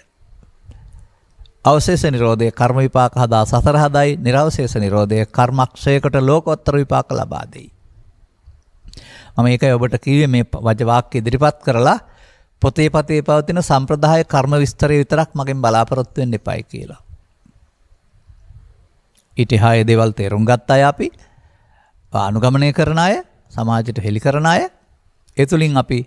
අවශේෂ නිරෝධය කර්ම විපාක හදා සතර හදයි. නිරවශේෂ නිරෝධය කර්මක්ෂයකට ලෝකෝත්තර විපාක ලබා දෙයි. මම ඒකයි ඔබට කිව්වේ මේ වචවාක්‍ය ඉදිරිපත් කරලා පොතේ පතේ පවතින සම්ප්‍රදාය කර්ම විස්තරය විතරක් මගෙන් බලාපොරොත්තු වෙන්න එපයි කියලා. ඊටහාය දේවල් තේරුම් ගත්ත අය අපි අනුගමනය කරන අය සමාජයට හෙළි කරන අය ඒ තුලින් අපි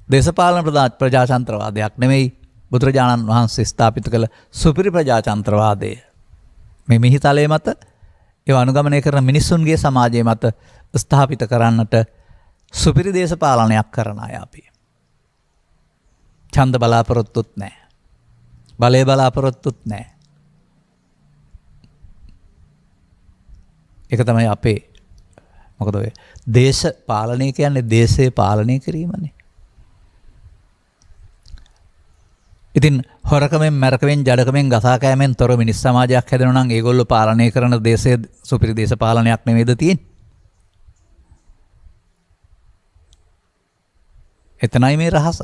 දේශපාලන ප්‍රජාතන්ත්‍රවාදයක් නෙමෙයි බුදුරජාණන් වහන්සේ ස්ථාපිත කළ සුපිරි ප්‍රජාතන්ත්‍රවාදය මේ මිහිතලයේ මත ඒව අනුගමනය කරන මිනිස්සුන්ගේ සමාජයේ මත ස්ථාපිත කරන්නට සුපිරි දේශපාලනයක් කරන අය අපි. ඡන්ද බලාපොරොත්තුත් නැහැ. බලය බලාපොරොත්තුත් නැහැ. ඒක තමයි අපේ මොකද ඔය දේශ පාලනය කියන්නේ දේශේ පාලනය කිරීමනේ. ඉතින් හොරකමෙන් මරකමෙන් ජඩකමෙන් ගසා කෑමෙන් තොර මිනිස් සමාජයක් හැදෙනවා නම් ඒගොල්ලෝ පාලනය කරන දේශයේ සුපිරි දේශපාලනයක් නෙමෙයිද තියෙන්නේ? එතනයි මේ රහස.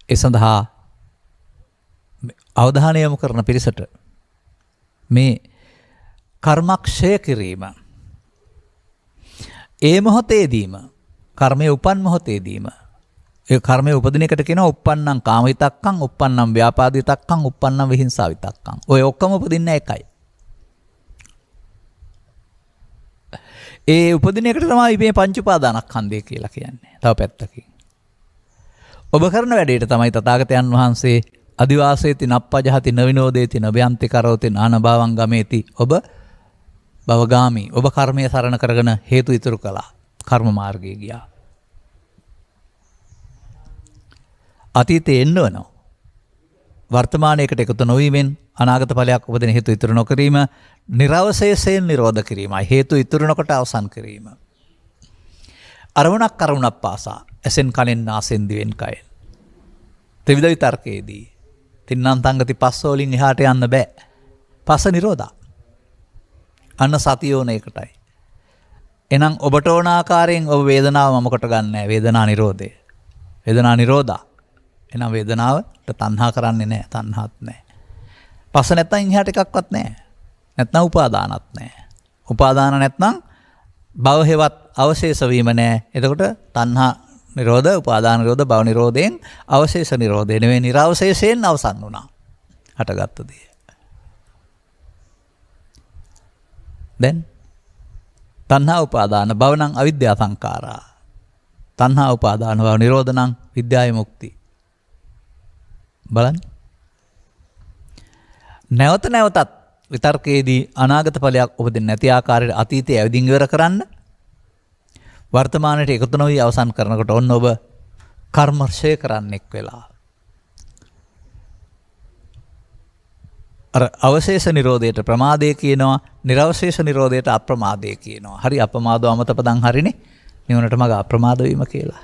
ඒ සඳහා අවධානය යොමු කරන පිරිසට මේ කර්මක්ෂය කිරීම ඒ මොහොතේදීම කර්මයේ උපන් මොහොතේදීම ඒ කර්මයේ උපදින එකට කියනවා uppannam කාමවිතක්කං uppannam ව්‍යාපාදිතක්කං uppannam විහිංසාවිතක්කං. ඔය ඔක්කොම උපදින්නේ එකයි. ඒ උපදින එකට තමයි මේ පංච උපාදානස්කන්ධය කියලා කියන්නේ. තව පැත්තකින්. ඔබ කරන වැඩේට තමයි තථාගතයන් වහන්සේ අදිවාසේති නප්පජහති නවිනෝදේති නබයන්ති කරෝති නානභාවං ගමේති. ඔබ භවගාමි. ඔබ කර්මයේ සරණ කරගෙන හේතු ඉතුරු කළා. කර්ම මාර්ගයේ ගියා. අතීතේ එන්න වෙනවා. වර්තමානයේකට එකතු නොවීමෙන් අනාගත ඵලයක් උපදින හේතු ඉතුරු නොකිරීම නිරවශේෂයෙන් නිරෝධ කිරීමයි. හේතු ඉතුරු නොකොට අවසන් කිරීම. අරමුණක් පාසා ඇසෙන් කනෙන් නාසෙන් දිවෙන් කයෙන්. ත්‍රිවිධ විතර්කයේදී තින්නම් තංගති පස්ස වලින් එහාට යන්න බෑ. පස්ස නිරෝධා. අන්න සතිය ඕන එකටයි. එහෙනම් ඔබට ඕන ආකාරයෙන් ඔබ වේදනාව මමකට ගන්න නැහැ. වේදනා නිරෝධය. වේදනා නිරෝධා. එහෙනම් වේදනාවට තණ්හා කරන්නේ නැහැ. තණ්හාත් නැහැ. පස්ස නැත්තම් ඉහට එකක්වත් නැහැ. නැත්නම් උපාදානත් නැහැ. උපාදාන නැත්නම් භව හේවත් අවශේෂ වීම නැහැ. එතකොට තණ්හා නිරෝධ, උපාදාන නිරෝධ, භව නිරෝධයෙන් අවශේෂ නිරෝධය නෙවෙයි නිරවශේෂයෙන් අවසන් වුණා. හටගත්ත දේ. දැන් තණ්හා උපාදාන භව නම් අවිද්‍යා සංඛාරා. තණ්හා උපාදාන භව නිරෝධ නම් විද්‍යාවේ මුක්ති. බලන්න. නැවත නැවතත් විතර්කයේදී අනාගත ඵලයක් උපදින්න නැති ආකාරයට අතීතයේ ඇවිදින් ඉවර කරන්න වර්තමානයේ එකතු නොවි අවසන් කරනකොට ඔන්න ඔබ කර්මර්ෂය කරන්නෙක් වෙලා. අර අවශේෂ නිරෝධයට ප්‍රමාදය කියනවා, නිර්වශේෂ නිරෝධයට අප්‍රමාදය කියනවා. හරි අපමාදව අමතපදන් හරිනේ. නිවනට මග අප්‍රමාද වීම කියලා.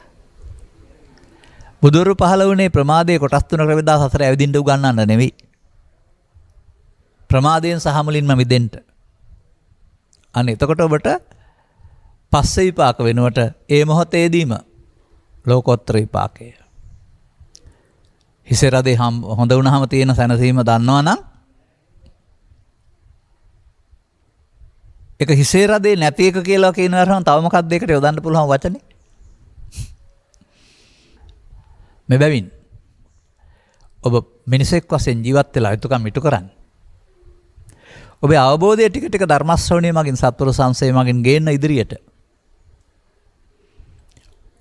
බුදුරු පහළ වුණේ ප්‍රමාදයේ කොටස් තුනකට බෙදා සසර ඇවිදින්න උගන්වන්න නෙවෙයි. ප්‍රමාදයෙන් සහ මුලින්ම මිදෙන්න. අන්න එතකොට ඔබට පස්සේ විපාක වෙනුවට ඒ මොහොතේදීම ලෝකෝත්තර විපාකය. හිසේ රදේ හොඳ වුණාම තියෙන සැනසීම දන්නවනම් ඒක හිසේ රදේ නැති එක කියලා කියනවනම් තව මොකක්ද ඒකට යොදන්න පුළුවන් වචනේ? මේ බැවින් ඔබ මිනිසෙක් වශයෙන් ජීවත් වෙලා යුතුයකම් ඉටු කරන්න. ඔබේ අවබෝධය ටික ටික ධර්ම ශ්‍රවණය මගින් සත්වර සංසය මගින් ගේන්න ඉදිරියට.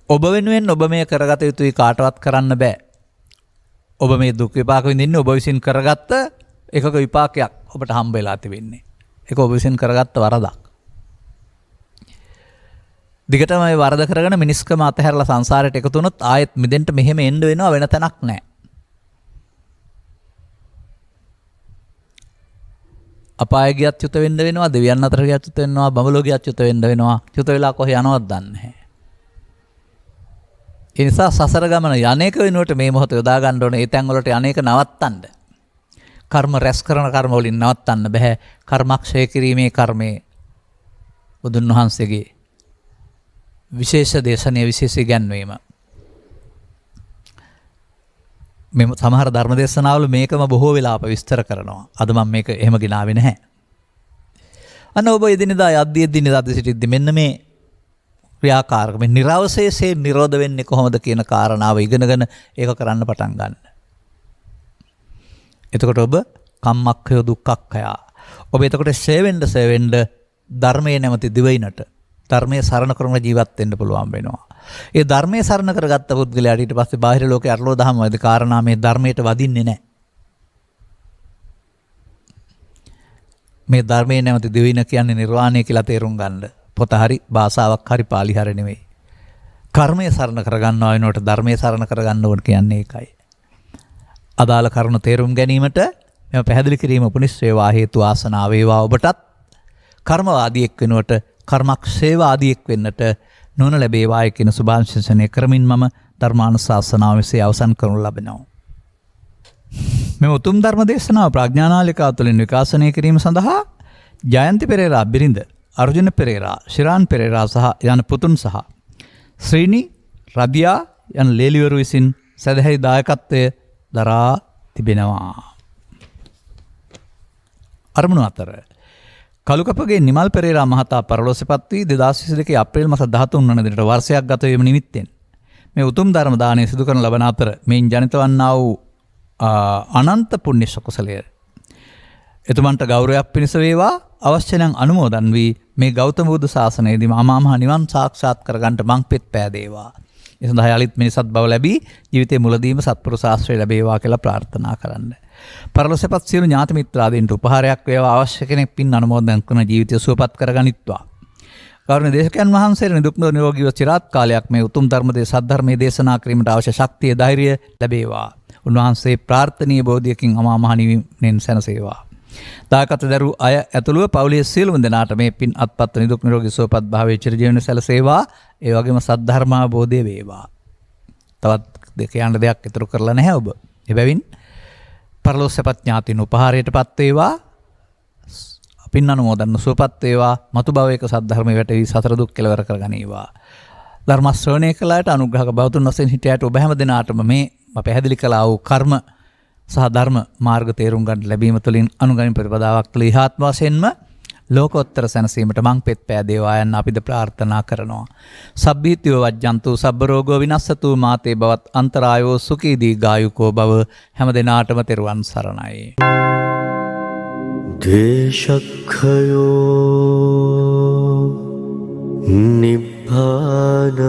ඔබ වෙනුවෙන් ඔබ මේ කරගත යුතුයි කාටවත් කරන්න බෑ. ඔබ මේ දුක් විපාක විඳින්නේ ඔබ විසින් කරගත්ත එකක විපාකයක් ඔබට හම්බ වෙලා තිබෙන්නේ. ඒක ඔබ විසින් කරගත්ත වරදක්. දිගටම මේ වරද කරගෙන මිනිස්කම අතහැරලා සංසාරයට එකතු වුණොත් ආයෙත් මිදෙන්න මෙහෙම එන්න වෙනවා, වෙන තැනක් නැහැ. අපාය ගියත් චුත වෙන්න වෙනවා, දෙවියන් අතර ගියත් චුත වෙනවා, බඹලෝ ගියත් චුත වෙන්න වෙනවා. චුත වෙලා කොහේ යනවද දන්නේ නැහැ. ඒ නිසා සසර ගමන යන්නේක වෙනුවට මේ මොහොත යොදා ගන්න ඕනේ. ඒ තැන් වලට යන්නේක නවත්තන්න. කර්ම රැස් කරන කර්ම වලින් නවත්තන්න බෑ. කර්මක්ෂය කිරීමේ කර්මයේ බුදුන් වහන්සේගේ විශේෂ දේශනීය විශේෂ ඉගැන්වීම. මේ සමහර ධර්ම දේශනාවල මේකම බොහෝ වෙලා අප විස්තර කරනවා. අද මම මේක එහෙම ගිනාවේ නැහැ. අන්න ඔබ එදිනෙදා යද්දී එදිනෙදා සිටිද්දී මෙන්න මේ ක්‍රියාකාරක මේ නිර්වශේෂයෙන් නිරෝධ වෙන්නේ කොහොමද කියන කාරණාව ඉගෙනගෙන ඒක කරන්න පටන් ගන්න. එතකොට ඔබ කම්මක්ඛය දුක්ඛක්ඛය. ඔබ එතකොට සේවෙන්න ධර්මයේ නැමැති දිවයිනට ධර්මයේ සරණ කරන ජීවත් වෙන්න පුළුවන් වෙනවා. ඒ ධර්මයේ සරණ කරගත්ත පුද්ගලයාට ඊට පස්සේ බාහිර ලෝකේ අරලෝ දහම වද කාරණා මේ ධර්මයට වදින්නේ නැහැ. මේ ධර්මයේ නැමැති දිවයින කියන්නේ නිර්වාණය කියලා තේරුම් ගන්න. පොත හරි භාෂාවක් හරි පාලි හරි නෙවෙයි. කර්මයේ සරණ කරගන්නවා වෙනකොට ධර්මයේ සරණ කරගන්න ඕන කියන්නේ ඒකයි. අදාළ කරුණු තේරුම් ගැනීමට මෙම පැහැදිලි කිරීම උපනිශ්‍රේවා හේතු ආසනාව වේවා ඔබටත් කර්මවාදියෙක් වෙනුවට කර්මක්ෂේවාදියෙක් වෙන්නට නොන ලැබේවායි කියන සුභාශිංසනය කරමින් මම ධර්මානුශාසනාව මෙසේ අවසන් කරනු ලබනවා. මෙම උතුම් ධර්ම දේශනාව ප්‍රඥානාලිකාව තුළින් විකාශනය කිරීම සඳහා ජයන්ති පෙරේරා බිරිඳ අර්ජුන පෙරේරා, ශිරාන් පෙරේරා සහ යන පුතුන් සහ ශ්‍රීනි රදියා යන ලේලිවරු විසින් සදහැයි දායකත්වය දරා තිබෙනවා. අරමුණු අතර කලුකපගේ නිමල් පෙරේරා මහතා පරලෝසෙපත් වී 2022 අප්‍රේල් මාස 13 වන දිනට වර්ෂයක් ගත වීම නිමිත්තෙන් මේ උතුම් ධර්ම දානය සිදු කරන ලබන අතර මේන් ජනිත වන්නා වූ අනන්ත පුණ්‍ය කුසලය එතුමන්ට ගෞරවයක් පිණිස වේවා. අවශ්‍ය නම් අනුමෝදන් වී මේ ගෞතම බුදු සාසනයේදීම අමාමහ නිවන් සාක්ෂාත් කරගන්නට මං පෙත් පෑදේවා. ඒ සඳහා යලිත් මිනිසත් බව ලැබී ජීවිතයේ මුලදීම සත්පුරුෂ ආශ්‍රය ලැබේවා කියලා ප්‍රාර්ථනා කරන්න. පරලොසෙපත් සියලු ඥාති මිත්‍රාදීන්ට උපහාරයක් වේවා. අවශ්‍ය කෙනෙක් පින් අනුමෝදන් කරන ජීවිතය සුවපත් කරගනිත්වා. ගෞරවනීය දේශකයන් වහන්සේට නිදුක් නිරෝගීව චිරාත් කාලයක් මේ උතුම් ධර්මයේ සද්ධර්මයේ දේශනා කිරීමට අවශ්‍ය ශක්තිය ධෛර්යය ලැබේවා. උන්වහන්සේ ප්‍රාර්ථනීය බෝධියකින් අමා මහ නිවීමෙන් සැනසේවා. දායකත්ව දරු අය ඇතුළුව පවුලේ සියලුම දෙනාට මේ පින් අත්පත් නිදුක් නිරෝගී සුවපත් භාවයේ චිරජීවන සැලසේවා. ඒ වගේම සද්ධර්මාබෝධය වේවා. තවත් දෙක යන දෙයක් ඉතුරු කරලා නැහැ ඔබ. එබැවින් පරලෝසෙපත් ඥාතින් උපහාරයටපත් වේවා. පින් අනුමෝදන් සුවපත් වේවා. මතු භවයක සද්ධර්මයේ වැටවි සතර දුක් කෙලවර කරගනීවා. ධර්ම ශ්‍රවණය කළාට අනුග්‍රහක බවතුන් වශයෙන් හිටියට ඔබ හැම දිනාටම මේ පැහැදිලි කළා වූ කර්ම සහ ධර්ම මාර්ග තේරුම් ගන්න ලැබීම තුළින් අනුගමන ප්‍රතිපදාවක් තුළ ඉහාත්ම වශයෙන්ම ලෝකෝත්තර සැනසීමට මං පෙත් පෑදේවා යන්න අපිද ප්‍රාර්ථනා කරනවා. සබ්බීතියෝ වජ්ජන්තු සබ්බ රෝගෝ විනස්සතු මාතේ බවත් අන්තරායෝ සුඛී දීඝායුකෝ භව හැම දිනාටම තෙරුවන් සරණයි. දේශක්ඛයෝ නිබ්බානං